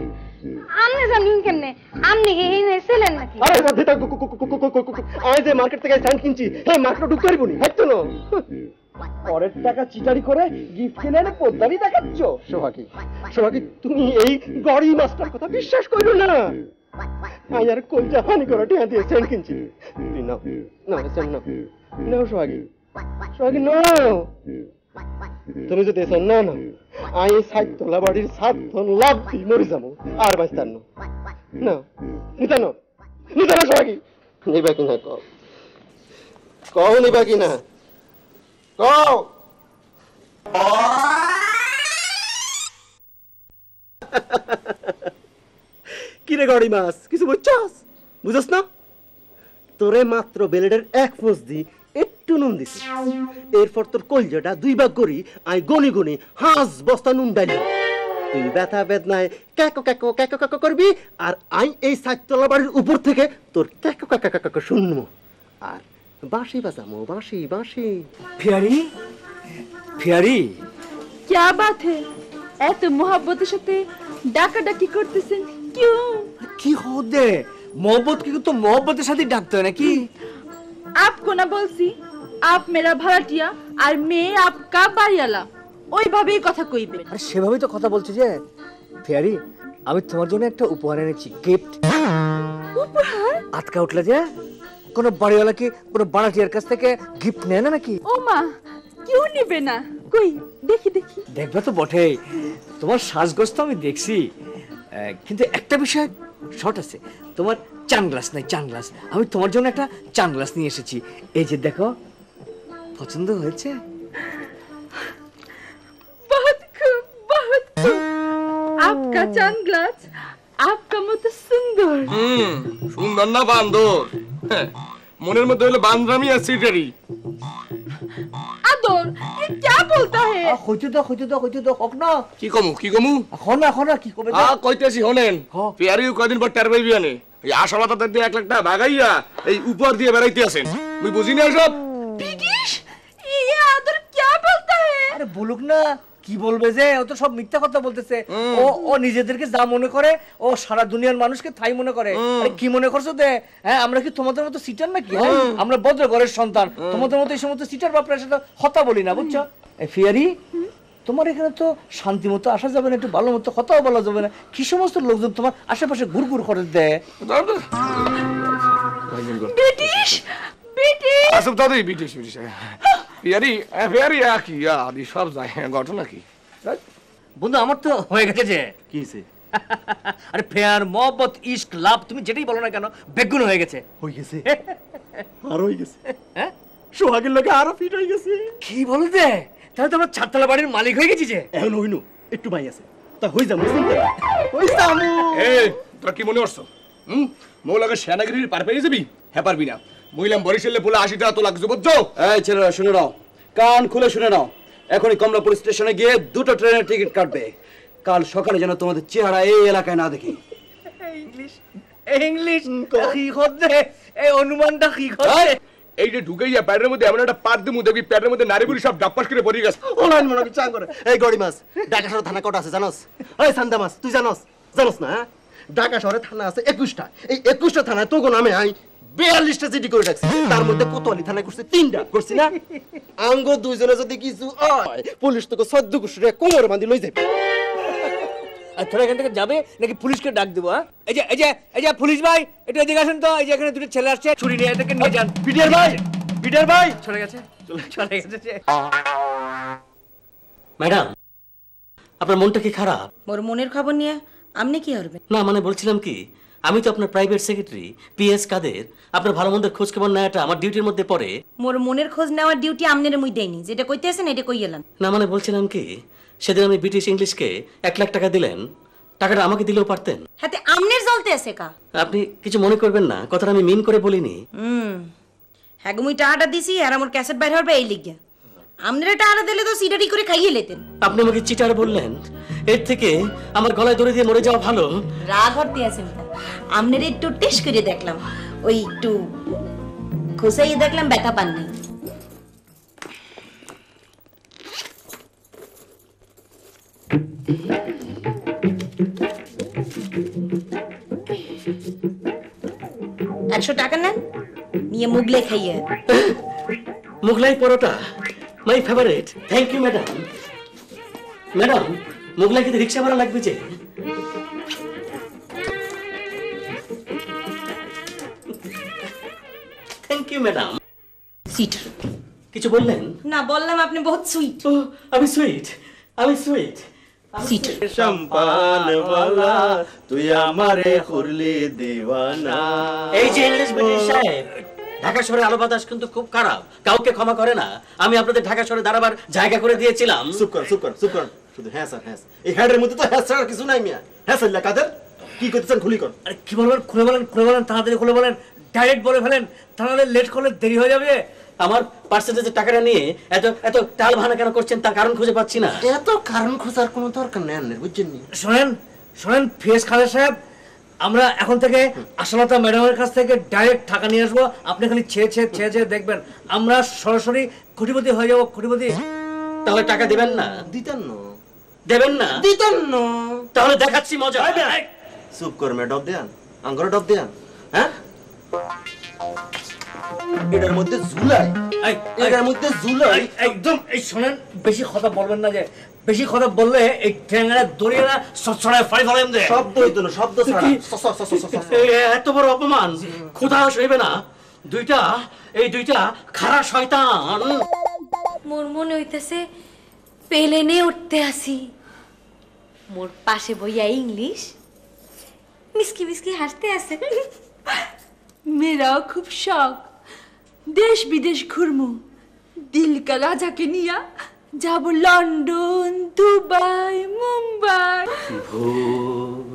আমনে জানেন কেমনে আমনে এই নেছিলেন নাকি আরে দাদা আই যে মার্কেট থেকে সেন্ট কিনছি এই মার্কেটে ঢুকতে পারবো না হয়তো না পরের টাকা চিটারি করে গিফট কিনে এনে পোদ্দারি দেখাচ্ছ সোহাগী তুমি এই গড়ি মাস্টার কথা বিশ্বাস করো না আমি আর কোন জাহানি করে টিয়া দিয়ে সেন্ট কিনছি তুই নাও সেন্ট নাও সোহাগী নাও তুমি যদি এসে না আই সাইতলা বাড়ির 7 ধন লাভ দিই মরে যাবো আর বাঁচতার না নিতানো সোহাগী নিবা কিনা কও নিবা কিনা কও কিরে গড়ি মাছ কিছু বুঝছস না তোরে মাত্র বেলেডের 1 ফোঁস দি একটু নুন দিছি এরপর তোর কলজাটা 2 ভাগ করি আই গনি গনি হাঁস বস্তা নুন ডালি তুই ব্যথা বেদনায় ক্যাকো ক্যাকো ক্যাকো ক্যাকো করবি আর আই এই সাততলা বাড়ির উপর থেকে তোর ক্যাকো ক্যাকো ক্যাকো শুনবো আর বাঁশি বাজামো বাঁশি ফিয়ারি क्या बात है এত মোহাব্বতের সাথে ডাকাডাকি করতেছেন क्यों কি হদে मोहब्बत की तो मोहब्बत के साथ ही डाकते हैं ना कि आपको ना বলছি आप मेरा ভাড়াটিয়া আর मैं आपका বাড়িওয়ালা ওইভাবেই কথা কইবে আরে সেভাবেই তো কথা বলছি যে ফিয়ারি আমি তোমার জন্য একটা উপহার এনেছি গিফট উপহার আটকা উঠলে যে কোন বাড়িওয়ালা কি কোন বাড়াটিয়ার কাছ থেকে গিফট নেয় না নাকি ও মা কেউ নেবে না কই দেখি দেখবে তো বটেই তোমার সাজগোজ তো আমি দেখছি কিন্তু একটা বিষয় শর্ট আছে তোমার চানগ্লাস নাই চানগ্লাস আমি তোমার জন্য একটা চানগ্লাস নিয়ে এসেছি এই যে দেখো পছন্দ হয়েছে बहुत खूब आपका চানগ্লাস आपका মত সুন্দর সুন্দর না বান্দর মনের মধ্যে হলো বান্দরামি আর সিটারি আদর ये क्या बोलता है হইতে দাও হক না কি কমু হনা কি কবে কইতেছি হনেন ফেয়ারিও কয়দিন পর টের পাইবি আনে এই আসলা তাদের দিয়ে 1 লাখ টাকা ভাগাইয়া এই উপর দিয়ে বেড়াইতে আছেন তুই বুঝি না সব ব্রিটিশ ये আদর क्या बोलता है আরে বলুক না কি বলবে যে ও তো সব মিথ্যা কথা বলতেছে ও নিজেদেরকে যা মনে করে ও সারা দুনিয়ার মানুষকে তাই মনে করে আরে কি মনে করছো তে হ্যাঁ আমরা কি তোমাদের মতো সিটার নাকি আমরা ভদ্র ঘরের সন্তান তোমাদের মতো এই সমস্ত সিটার বাপের সাথে কথা বলি না বুঝছো এই ফিয়ারি তোমার এখানে তো শান্তি মতো আসা যাবে না একটু ভালো মতো কথাও বলা যাবে না কি সমস্ত লোকজন তোমার আশেপাশে ঘুরঘুর করে দেয় ব্রিটিশ আসব দাদি ব্রিটিশ ফেয়ারি কি আদি সব যায় ঘটনা কি বন্ধু আমার তো হয়ে গেছে যে কি হয়েছে আরে ফেয়ার মোহব্বত ইশক লাভ তুমি যেটাই বলো না কেন বেগুন হয়ে গেছে আর হয়ে গেছে হ্যাঁ সোহাগের লগে আরো ফিট হয়ে গেছে কি বলতে তাহলে তো আমরা 4 তলা বাড়ির মালিক হয়ে গেছি যে এখন হইনু একটু ভাই আছে তা হই যাবো হই তোরা কি মনে করছো মোর লগে সেনাগিরির পার পেয়ে যাবি হ্যাঁ পারবি না মহিলাম বরিশালে বলে 80 টাকা তো লাগছে বুঝছো? এই ছেলেরা শুনে নাও, কান খুলে শুনে নাও, এখনই কমলাপুর স্টেশনে গিয়ে 2টো ট্রেনের টিকিট কাটবে। কাল সকালে যেন তোমাদের চেহারা এই এলাকায় না দেখি। ইংলিশ কি করছে? এই অনুমানটা কি করছে? এই যে ঢুকেইয়া প্যাডের মধ্যে এমন একটা পাত দিমু দেখবি প্যাডের মধ্যে নারী বুড়ি সব ডাপ্পাস করে পড়ে গেছে। ওলাইন মনে বিচার করে। এই গড়ি মাছ ঢাকা শহরে থানা কটা আছে জানোস? ওই সান্দা মাছ তুই জানোস? জানোস না? ঢাকা শহরে থানা আছে 21টা। এই 21টা থানায় তোগো নামে আই 42টা জিডি করে রাখছি। তার মধ্যে কোতোয়ালি থানায় করছে 3টা, করছি না? আঙ্গ দুইজনে যদি কিছু হয় পুলিশ তোকে 14 কুশরে কোমরে বাঁধি লই যাবে। আর তোরা এখান থেকে যাবে নাকি পুলিশকে ডাক দেবো? এই যে পুলিশ ভাই একটু এদিকে আসেন তো। এই যে এখানে দুটো ছেলে আসছে, ছুরি নিয়ে এদেরকে নিয়ে যান। পিডিআর ভাই চলে গেছে। ম্যাডাম, আপনার মনটা কি খারাপ? মোর মনের খবর নিয়ে আপনি কি করবেন? না মানে বলছিলাম কি, আমি তো আপনার প্রাইভেট সেক্রেটারি পিএস কাদের। আপনার ভালো মন্দের খোঁজ খবর নেওয়াটা আমার ডিউটির মধ্যে পড়ে। মোর মনের খোঁজ নেওয়ার ডিউটি আমনের মুই দেয়নি। যেটা কইতে আছেন এটা কই এলাম। না মানে বলছিলাম কি, সেদিন আমি ব্রিটিশ ইংলিশকে 1 লাখ টাকা দিলেন, টাকাটা আমাকে দিলেও পারতেন। হাতে আমনের জ্বলতে আছে কা? আপনি কিছু মনে করবেন না, কথাটা আমি মিন করে বলিনি। হ্যাঁ মুই টাকাটা দিছি আর আমার ক্যাসেট বাইর হবে এই লিগা। আমনের টাকাটা দিলে তো সিটারি করে খাইয়ে লেতেন। আপনি আমাকে চিটার বললেন, এর থেকে আমার গলায় দড়ি দিয়ে মরে যাওয়া ভালো। রাগ হতে আছেন তা? আমনের একটু টেস্ট করে দেখলাম, ওই একটু খোসাইয়ে দেখলাম, ব্যথা পান নাই। $100 নেন, নিয়ে মুগলে খাইয়ে। Mughlai paratha my favourite. Thank you madam. Madam, Mughlai খেতে রিক্সা ভাড়া লাগবে যে। Thank you madam. সিট কিছু বললেন? না বললাম আপনি বহুত সুইট। ও আমি সুইট, আমি সুইট। সিট সম্পানওয়ালা তুই আমারে করলি দেওয়ানা। এই যে ইংলিশ ব্রিটিশ সাহেব, ঢাকা শহরে আলো বাতাস কিন্তু খুব খারাপ, কাউকে ক্ষমা করে না। আমি আপনাদের ঢাকা শহরে দাঁড়াবার জায়গা করে দিয়েছিলাম। চুপ কর শুধু হ্যাঁ স্যার হ্যাঁ। এই হেডের মধ্যে তো হ্যাঁ স্যার কিছু নাই মিয়া। হ্যাঁ স্যার কাদের কি করতেছেন খুলি কর। আরে কি বলবেন? খুলে বলেন, তাড়াতাড়ি খুলে বলেন, ডাইরেক্ট বলে ফেলেন, তাহলে লেট করলে দেরি হয়ে যাবে। আমার পার্সেন্টেজের টাকাটা নিয়ে এত এত টাল ভানা কেন করছেন তার কারণ খুঁজে পাচ্ছি না। এত কারণ খোঁজার কোনো দরকার নেই আপনার, বুঝছেন নি? শোনেন ফিয়াজ খালেদ সাহেব, আমরা এখন থেকে আশালতা ম্যাডামের কাছ থেকে ডাইরেক্ট টাকা নিয়ে আসবো। আপনি খালি ছেয়ে দেখবেন, আমরা সরাসরি কোটিপতি হয়ে যাবো, কোটিপতি। তাহলে টাকা দিবেন না? দিতেন না। দেবেন না? দিতেন না। তাহলে দেখাচ্ছি মজা। চুপ কর মে, ডব দেন আঙ্গরে ডব দেন। হ্যাঁ এটার মধ্যে ঝুলাই, এটার মধ্যে ঝুলাই একদম। এই শোনেন, বেশি কথা বলবেন না, যে বেশি কথা বললে এই ট্যাঙ্গারা দড়িয়ে না সছড়ায় ফাড়ি ফেলেন দে। শব্দ হইতো না, শব্দ ছাড়া এত বড় অপমান খোদা সইবে না। এই দুইটা খারাপ শয়তান। মোর মনে হইতেছে পেলেনে উঠতে আসি। মোর পাশে বইয়া ইংলিশ মিসকি মিসকি হাসতে আছে। মেরাও খুব শখ, দেশ বিদেশ ঘুরমু, দিল কা রাজাকে নিয়া যাব লন্ডন, দুবাই, মুম্বাই। ভুল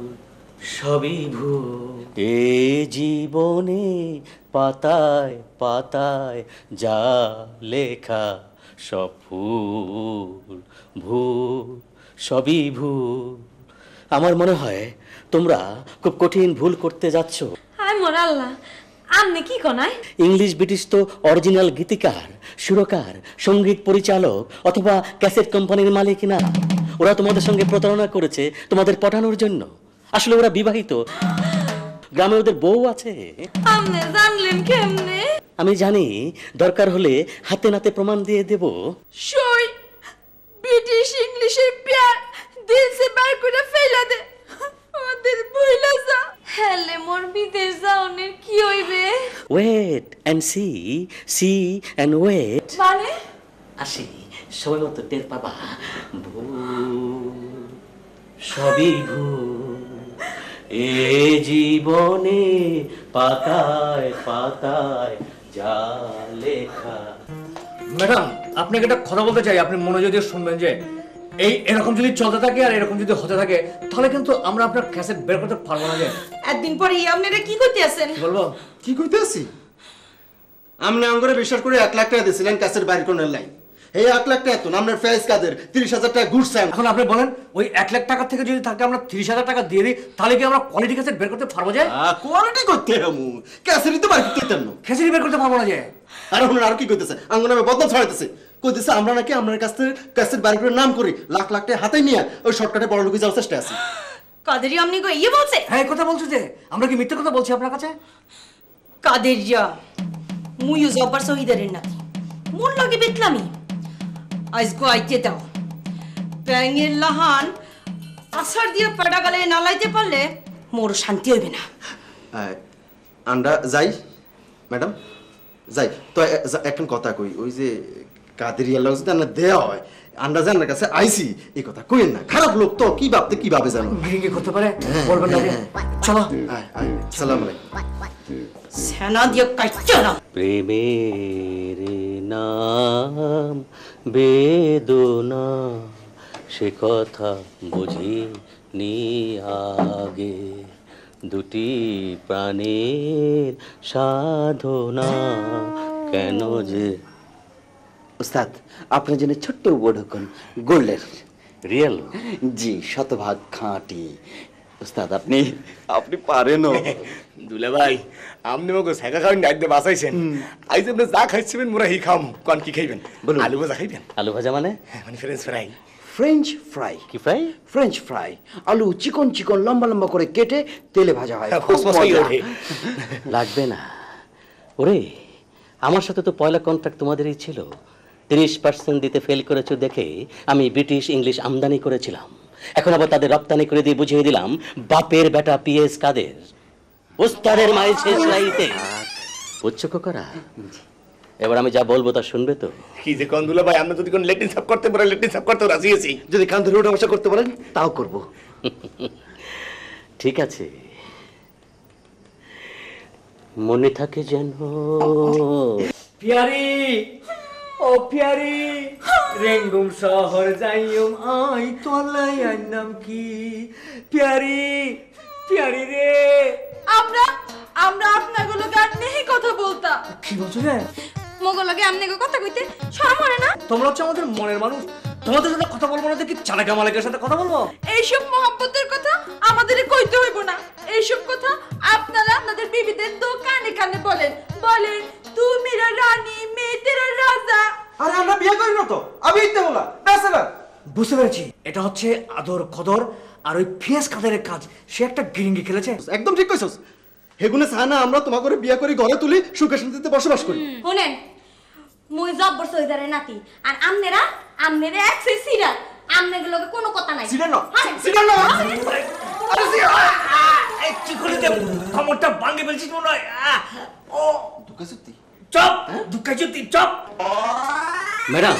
সবই ভুল, এ জীবনে পাতায় পাতায় যা লেখা সব ভুল। ভুল সবই ভুল। আমার মনে হয় তোমরা খুব কঠিন ভুল করতে যাচ্ছ। হায় মোর আল্লাহ, আপনি কি কোনায়? ইংলিশ ব্রিটিশ তো অরিজিনাল গীতিকার, সুরকার, সঙ্গীত পরিচালক অথবা ক্যাসেট কোম্পানির মালিক না। ওরা তোমাদের সঙ্গে প্রতারণা করেছে তোমাদের পটানোর জন্য। আসলে ওরা বিবাহিত, গ্রামে ওদের বউ আছে। আপনি জানলেন কেমনে? আমি জানি, দরকার হলে হাতে নাতে প্রমাণ দিয়ে দেব। সই ব্রিটিশ ইংলিশের প্যার দিল সে বার করে ফেলা দে, আমাদের বইলা যা। হেলে মোর বিদেশ যাওনের কি হইবে? Wait and see and wait. মানে আসি, সময় মতো টের পাবা। ভুল সবই ভুল, এ জীবনে পাতায় পাতায় যা লেখা। ম্যাডাম, আপনাকে একটা কথা বলতে চাই, আপনি মনোযোগ দিয়ে শুনবেন। যে এরকম যদি চলতে থাকে আর এরকম যদি হতে থাকে, তাহলে কিন্তু আমরা আপনার ক্যাসেট বের করতে পারবো না। যে একদিন পরে আপনারা কি করতে আছেন? বলবো কি কইতে আছি? আপনি আঙ্গুরে বিশ্বাস করে 1 লাখ টাকা দিয়েছিলেন ক্যাসেট বাইর কোনের লাইন এই 1 লাখ টাকা তো আপনার ফেস কাদের 30,000 টাকা ঘুরছেন। এখন আপনি বলেন ওই 1 লাখ টাকা থেকে যদি থাকে আমরা 30,000 টাকা দিয়ে দিই তাহলে কি আমরা কোয়ালিটি ক্যাসেট বের করতে পারবো যে? কোয়ালিটি করতে হমু ক্যাসেটই তো বাইর করতে পারতেন না। খেসারি বের করতে পারবো না যে? আর ওনার আর কি কইতেছে আঙ্গুর নামে বদনাম ছড়াইতেছে কইতেছে আমরা নাকি আপনার কাছ থেকে ক্যাসেট বাইর করে নাম করি লাখ লাখ টাকা হাতে নিয়ে ওই শর্টকাটে বড় লোকে যাওয়ার চেষ্টা আছে। কাদেরি আমনি গো ইয়ে বলছে? হ্যাঁ কথা বলছো যে আমরা কি মিথ্যে কথা বলছি আপনার কাছে? কাদেরিয়া মুইও জব্বার শহীদারের নাতি মোর লগে বেতলামি আজ গো আইতে দাও ব্যাঙের লাহান আসার দিয়ে পেটা গালে নালাইতে পারলে মোর শান্তি হইবে না। আমরা যাই ম্যাডাম যাই তো এখন কথা কই ওই যে কাদেরিয়ার লোক যদি আমরা দেওয়া হয় আমরা জানার কাছে আইসি এই কথা কইেন না খারাপ লোক তো কি ভাবতে কি ভাবে জানো ভেঙে করতে পারে বলবেন না চলো আসসালামু আলাইকুম সেনা দিয়ে কাটছে না প্রেমের নাম বেদনা সে কথা বুঝিনি আগে দুটি প্রাণের সাধনা কেন যে উস্তাদ আপনার জন্য ছোট্ট উপঢৌকন গোল্ডের রিয়েল জি শতভাগ খাঁটি উস্তাদ আপনি আপনি পারেন দুলা ভাই আপনি মগো শেখা খাওয়ান ডাইতে বাঁচাইছেন আইজ আপনি যা খাইছিবেন মোরা হি খাম কোন কি খাইবেন আলু ভাজা খাইবেন আলু ভাজা মানে মানে ফ্রেঞ্চ ফ্রাই ফ্রেঞ্চ ফ্রাই কি ফ্রাই ফ্রেঞ্চ ফ্রাই আলু চিকন চিকন লম্বা লম্বা করে কেটে তেলে ভাজা হয় ফসফসাই ওঠে লাগবে না ওরে আমার সাথে তো পয়লা কন্ট্রাক্ট তোমাদেরই ছিল 30% দিতে ফেল করেছো দেখে আমি ব্রিটিশ ইংলিশ আমদানি করেছিলাম এখন আবার তাদের রপ্তানি করে দিয়ে বুঝিয়ে দিলাম বাপের বেটা পিএস কাদের ওস্তাদের মায়ের শেষ লাইতে উচ্চক করা এবার আমি যা বলবো তা শুনবে তো কি যে কোন দুলা ভাই আমরা যদি কোন লেটিন সাফ করতে পারে লেটিন সাফ করতে রাজি আছি যদি কান ধরে ওঠা বসা করতে পারেন তাও করব ঠিক আছে মনে থাকে যেন পিয়ারি ও পিয়ারি রেঙ্গুম শহর যাইম আই তোলাই নাম কি পিয়ারি পিয়ারি রে আমরা আমরা আপনাগুলো গান নেই কথা বলতা কি বলছো রে মগলগে আমনেগো কথা কইতে শরম করে না? তোমরা হচ্ছে আমাদের মনের মানুষ তোমাদের সাথে কথা বলবো না দেখি চালাকা মালিকের সাথে কথা বলবো এইসব মহব্বতের কথা আমাদের কইতে হইব না এইসব কথা আপনারা আপনাদের বিবিদের দোকানে কানে বলেন বলেন তুমি রানী মেয়ে তেরা রাজা আরে আমরা বিয়ে করি না তো আমি ইতে বলা ব্যাচেলর বুঝতে পেরেছি এটা হচ্ছে আদর কদর আর ওই ফেস কাদের কাজ সে একটা গিরিঙ্গি খেলেছে একদম ঠিক কইছস হেগুনে সানা আমরা তোমাকে করে বিয়ে করি ঘরে তুলি সুখে শান্তিতে বসবাস করি শুনেন মুই জব্বর সহিদারের নাতি আর আমনেরা আমনেরা একসে সিরা আমনেগুলোকে কোনো কথা নাই সিরা না সিরা না আরে এই কি করে দে কমরটা ভাঙে ফেলছিস মনে হয় ও দুকা সত্যি চপ দুকা সত্যি চপ ম্যাডাম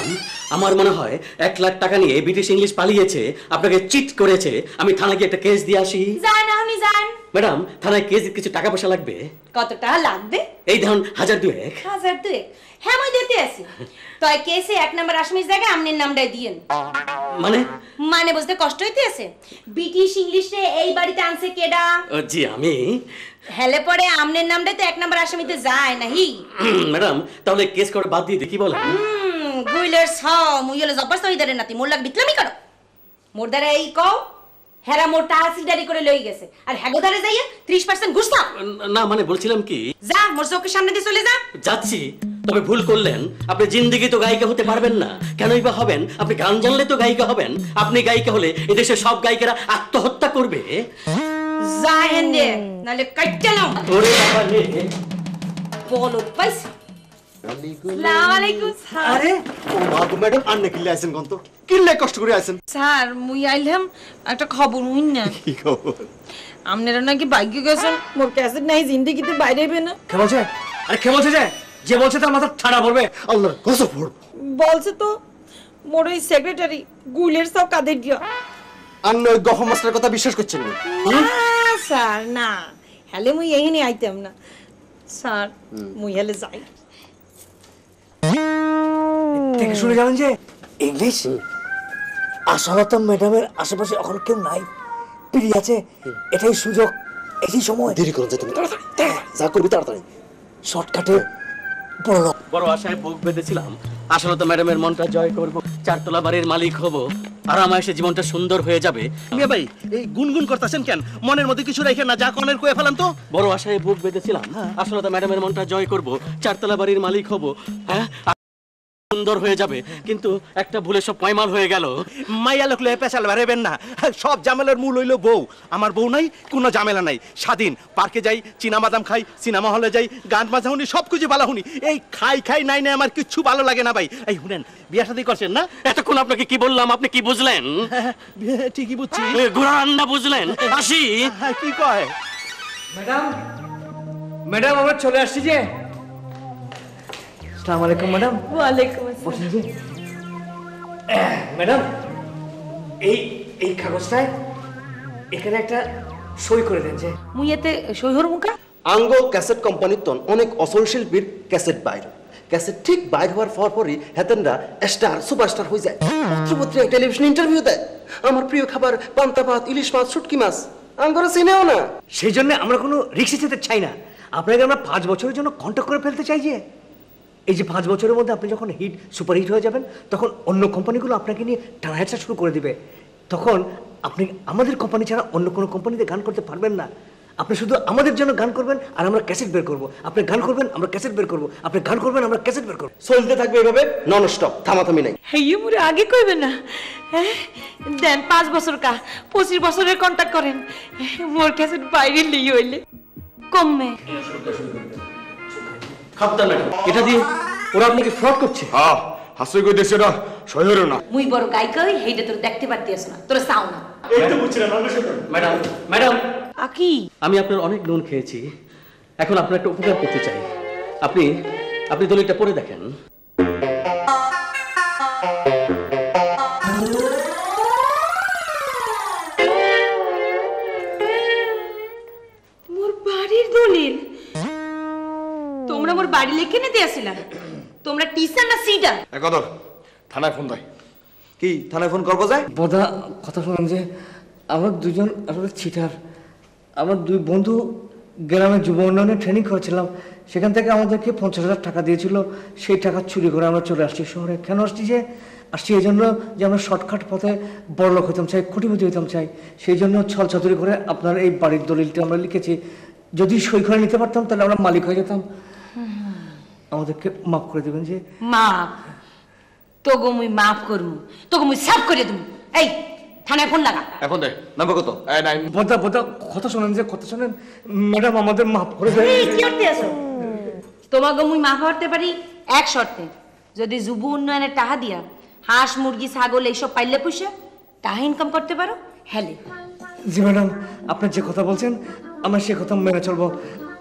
আমার মনে হয় 1 লাখ টাকা নিয়ে ব্রিটিশ ইংলিশ পালিয়েছে আপনাকে চিট করেছে আমি থানায় গিয়ে একটা কেস দিয়ে আসি যান আপনি যান ম্যাডাম থানায় কেস কিছু টাকা পয়সা লাগবে কত টাকা লাগবে? এই ধরুন 1002 1002 হ্যাঁ মই দিতে আছি তয় কেসে 1 নাম্বার আসামির জায়গায় আমনের নামটাই দিয়েন মানে মানে বুঝতে কষ্ট হইতে আছে ব্রিটিশ ইংলিশে এই বাড়িতে আনছে কেডা জি আমি হেলে পরে আমনের নামটাই তো 1 নাম্বার আসামিতে যায় নাহি ম্যাডাম তাহলে কেস করে বাদ দিয়ে দিই কি বলেন গুইলের ছ মুই হলো জব্বার সহিদারের নাতি মোর লাগ বিতলামি করো মোর দ্বারা এই কও হেরা মোর টাকা সিডারি করে লই গেছে আর হেগোদারে যাইয়া 30% ঘুষ দাও না মানে বলছিলাম কি যা মোর চোখের সামনে দিয়ে চলে যা যাচ্ছি তবে ভুল করলেন আপনি জিন্দেগি তো গায়িকা হতে পারবেন না কেনই বা হবেন আপনি গান জানলে তো গায়িকা হবেন আপনি গায়িকা হলে এদেশে সব গায়িকারা আত্মহত্যা করবে যা হেন্দে নালে কাটতে নাও ওরে বাবা রে বলো পাইছি আসসালামু আলাইকুম স্যার আরে ও বাবু ম্যাডাম আন্নে কিল্লে আইছেন কোন তো কিল্লে কষ্ট করে আইছেন স্যার মুই আইলাম একটা খবর হইন না কি খবর আপনারা নাকি বাইকে গেছেন মোর ক্যাসেট নাই জিন্দেগিতে বাইরে হইবে না কে বলছে আরে কে বলছে যে বলছে তার মাথা ঠাড়া পড়বে আল্লাহর কসম পড়ব বলছে তো মোর এই সেক্রেটারি গুইলের সব কাদের দিয়া আন্নে ওই গহম মাস্টারের কথা বিশ্বাস করছেন না স্যার না হেলে মুই এইখানে আইতাম না স্যার মুই হেলে যাই দেখে শুনে জানেন যে ইংলিশ আসলে তো ম্যাডামের আশেপাশে এখন কেউ নাই পিড়ি আছে এটাই সুযোগ এটাই সময় দেরি করুন যে তুমি তাড়াতাড়ি যা করবি তাড়াতাড়ি শর্টকাটে বড় আশায় বুক বেঁধেছিলাম, আসলে তো ম্যাডামের মনটা জয় করব, চারতলা বাড়ির মালিক হব, আরামায়েশে জীবনটা সুন্দর হয়ে যাবে। মিয়া ভাই এই গুনগুন করতেছেন কেন? মনের মধ্যে কিছু রেখে না, যা কনের কয়ে ফেলান তো। বড় আশায় বুক বেঁধেছিলাম, আসলে তো ম্যাডামের মনটা জয় করব, চারতলা বাড়ির মালিক হব, হ্যাঁ সুন্দর হয়ে যাবে, কিন্তু একটা ভুলে সব পয়মাল হয়ে গেল। মাইয়া লোক লয়ে পেশাল বেরেবেন না, সব ঝামেলার মূল হইলো বউ। আমার বউ নাই, কোনো ঝামেলা নাই, স্বাধীন। পার্কে যাই, চীনা বাদাম খাই, সিনেমা হলে যাই, গান বাজা শুনি, সব কিছু ভালো শুনি। এই খাই নাই নাই আমার কিচ্ছু ভালো লাগে না ভাই। এই শুনেন, বিয়া শাদী করছেন না? এতক্ষণ আপনাকে কি বললাম, আপনি কি বুঝলেন? ঠিকই বুঝছি। ঘোড়া বুঝলেন? আসি। কি কয়? ম্যাডাম, ম্যাডাম আমরা চলে আসছি যে। আসসালামু আলাইকুম ম্যাডাম। ওয়ালাইকুম আসসালাম। বসুন যে। ম্যাডাম, এই কাগজটায় এখানে একটা সই করে দেন যে। মুই এতে সৈহর মুখা আঙ্গ ক্যাসেট কোম্পানির তন অনেক অসল শিল্পীর ক্যাসেট বাইর, ক্যাসেট ঠিক বাইর হওয়ার পরই হেতেনরা স্টার সুপারস্টার হয়ে যায়। পত্রপত্রিকায় টেলিভিশন ইন্টারভিউ দেয়। আমার প্রিয় খাবার পান্তা ভাত, ইলিশ মাছ, শুটকি মাছ, আঙ্গরা চিনেও না। সেই জন্য আমরা কোনো রিক্সে যেতে চাই না। আপনাকে আমরা 5 বছরের জন্য কন্ট্যাক্ট করে ফেলতে চাই যে। এই যে 5 বছরের মধ্যে আপনি যখন সুপারহিট হয়ে যাবেন, তখন অন্য কোম্পানিগুলো আপনাকে নিয়ে টানাহেঁচড়া শুরু করে দিবে। তখন আপনি আমাদের কোম্পানি ছাড়া অন্য কোনো কোম্পানিতে গান করতে পারবেন না। আপনি শুধু আমাদের জন্য গান করবেন আর আমরা ক্যাসেট বের করবো। আপনি গান করবেন, আমরা ক্যাসেট বের করবো। আপনি গান করবেন, আমরা ক্যাসেট বের করবো। চলতে থাকবে এভাবে নন স্টপ, থামাথামি নাই। হেয়ে মুরে আগে কইবেন না। হ্যাঁ দেন 5 বছর কা 25 বছরের কন্টাক্ট করেন। মোর কাছে বাইরে লিই হইলে কমে। খাবতাম ম্যাডাম, এটা দিয়ে ওরা আপনাকে ফ্রড করছে। হ্যাঁ, হাসি কইতেছে না, শহরে না। মুই বড় গায়িকা হই, হেইটা তোর দেখতে পারতিস না, তোর চাও না। ম্যাডাম, ম্যাডাম, আকি আমি আপনার অনেক লোন খেয়েছি, এখন আপনার একটা উপকার করতে চাই। আপনি দলিলটা পড়ে দেখেন। মোর বাড়ির দলিল। তোমরা মোর বাড়ি লিখে নিতে আসিলা? তোমরা টিচার না সিডার? একদর থানায় ফোন দেয়। কি থানায় ফোন করবো যায়? বোধা কথা শুনুন যে আমরা দুজন আসলে চিটার। আমরা 2 বন্ধু গ্রামে যুব উন্নয়নে ট্রেনিং করেছিলাম, সেখান থেকে আমাদেরকে 50,000 টাকা দিয়েছিল। সেই টাকা চুরি করে আমরা চলে আসছি শহরে। কেন আসছি যে? আসছি এই জন্য যে আমরা শর্টকাট পথে বড়লোক হইতাম চাই, কোটিপতি হইতাম চাই। সেই জন্য ছল চাতুরি করে আপনার এই বাড়ির দলিলটি আমরা লিখেছি। যদি সই করে নিতে পারতাম তাহলে আমরা মালিক হয়ে যেতাম। আমাদেরকে মাফ করে দেবেন যে। মাফ? তোগো মুই মাফ করমু, তোগো মুই সাফ করে দেবো। এই থানায় ফোন লাগা। এখন দে নাম্বার কত? বোধা কথা শোনেন যে, কথা শোনেন। ম্যাডাম আমাদের মাফ করে দেবেন। এই কি করতে আসো? তোমাকে মুই মাফ করতে পারি এক শর্তে, যদি যুব উন্নয়নের টাকা দিয়া হাঁস, মুরগি, ছাগল এইসব পাইলে পুষে টাকা ইনকাম করতে পারো। হেলে জি ম্যাডাম, আপনি যে কথা বলছেন আমরা সে কথা মেনে চলবো।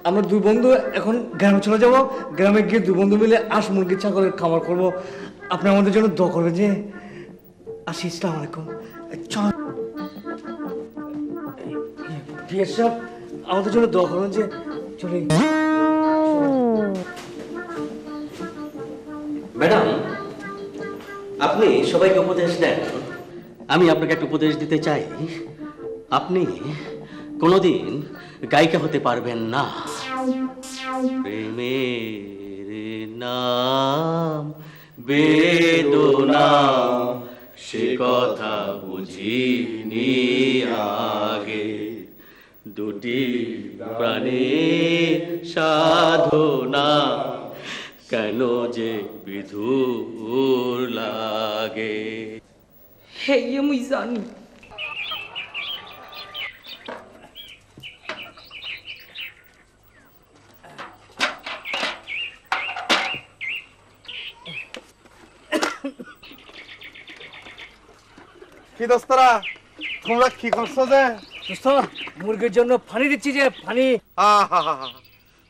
আমরা 2 বন্ধু এখন গ্রামে চলে যাব। গ্রামে গিয়ে 2 বন্ধু মিলে হাঁস, মুরগি, ছাগলের খামার করব। আপনি আমাদের জন্য দোয়া করবেন যে। আসি, আসসালামু আলাইকুম। চল সব আমাদের জন্য দোয়া করবেন যে। চলে ম্যাডাম, আপনি সবাইকে উপদেশ দেন, আমি আপনাকে একটা উপদেশ দিতে চাই। আপনি কোনোদিন গায়িকা হতে পারবেন না। প্রেমের নাম বেদনা, সে কথা বুঝিনি আগে। দুটি প্রাণে সাধনা, কেন যে বিধুর লাগে। হে মুই জানি। কি দোস্তরা, তোমরা কি করছো যে? মুরগির জন্য পানি দিচ্ছি যে, পানি।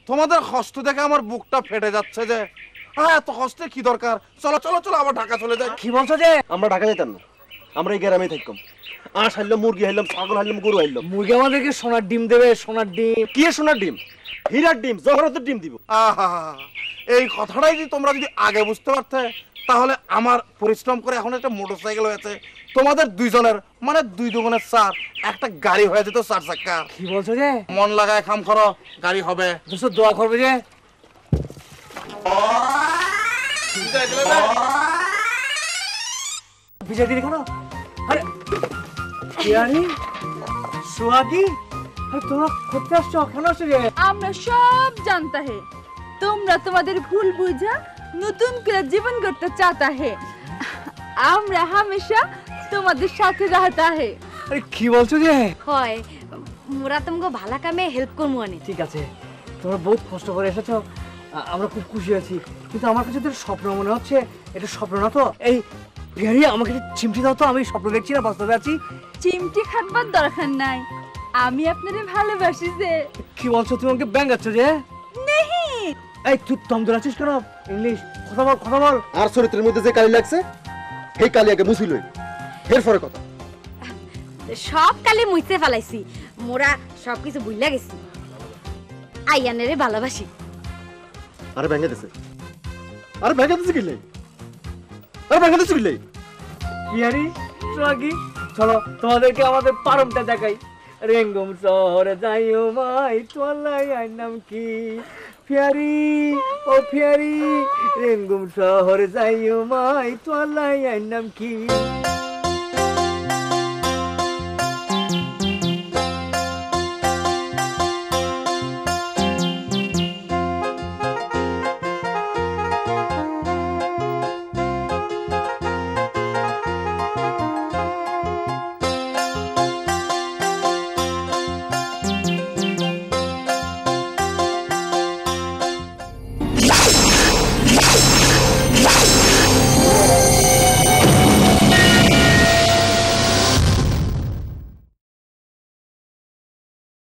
তোমাদের কষ্ট দেখে আমার বুকটা ফেটে যাচ্ছে যে। এত কষ্টের কি দরকার? চলো চলো চলো, আবার ঢাকা চলে যাই। কি বলছো যে? আমরা ঢাকা যেতাম না, আমরা এই গ্রামে থাকতাম। আঁশ হারলাম, মুরগি হারলাম, ছাগল হারলাম, গরু হারলাম। মুরগি আমাদেরকে সোনার ডিম দেবে, সোনার ডিম। কি সোনার ডিম? হীরার ডিম, জহরতের ডিম দিব। এই কথাটাই যদি তোমরা যদি আগে বুঝতে পারতে, তাহলে আমার পরিশ্রম করে এখন একটা মোটরসাইকেল হয়েছে, তোমাদের 2 জনের মানে 2 দুগুণের 4 একটা গাড়ি হয়ে যেত 4 চাকা। কি বলছো যে? মন লাগায় কাম করো, গাড়ি হবে। দোস্ত দোয়া করবে যে। বিজয় দিদি কেন? আরে পিয়ারি সোহাগী, আরে তোমরা করতে আসছো কেন আসছো রে? আমরা সব জানতা হে, তোমরা তোমাদের ভুল বুঝা নতুন করে জীবন করতে চাতা হে। আমরা হামেশা তোমাদের সাথে রাহতা হে। আরে কি বলছো যে? হয় মোরা তোমাকে ভালো কামে হেল্প করবো অনেক। ঠিক আছে, তোমরা বহুত কষ্ট করে এসেছো, আমরা খুব খুশি আছি, কিন্তু আমার কাছে তো স্বপ্ন মনে হচ্ছে। এটা স্বপ্ন না তো? এই পিয়ারি আমাকে চিমটি দাও তো, আমি স্বপ্ন দেখছি না বাস্তবে আছি। চিমটি খাটবার দরকার নাই, আমি আপনারে ভালোবাসি যে। কি বলছো তুমি? আমাকে ব্যাঙ্গাচ্ছ যে? নেহি। এই তুই দম ধরে আছিস কেন? ইংলিশ কথা বল, কথা বল। আর চরিত্রের মধ্যে যে কালি লাগছে সেই কালি আগে মুছিলই, এরপরে কথা। সব কালে মুইতে ফেলাইছি, মোরা সবকিছু ভুইলা গেছি। আইয়ানেরে ভালোবাসি। আরে ভেঙে দিছে, আরে ভেঙে দিছে কিলে, আরে ভেঙে দিছে কিলে। পিয়ারি সোহাগী, চলো তোমাদেরকে আমাদের পারমটা দেখাই। রেঙ্গুম শহরে যাইও মাই, তোলাই নাম কি? পিয়ারি ও পিয়ারি, রেঙ্গুম শহরে যাইও মাই, তোলাই নাম কি?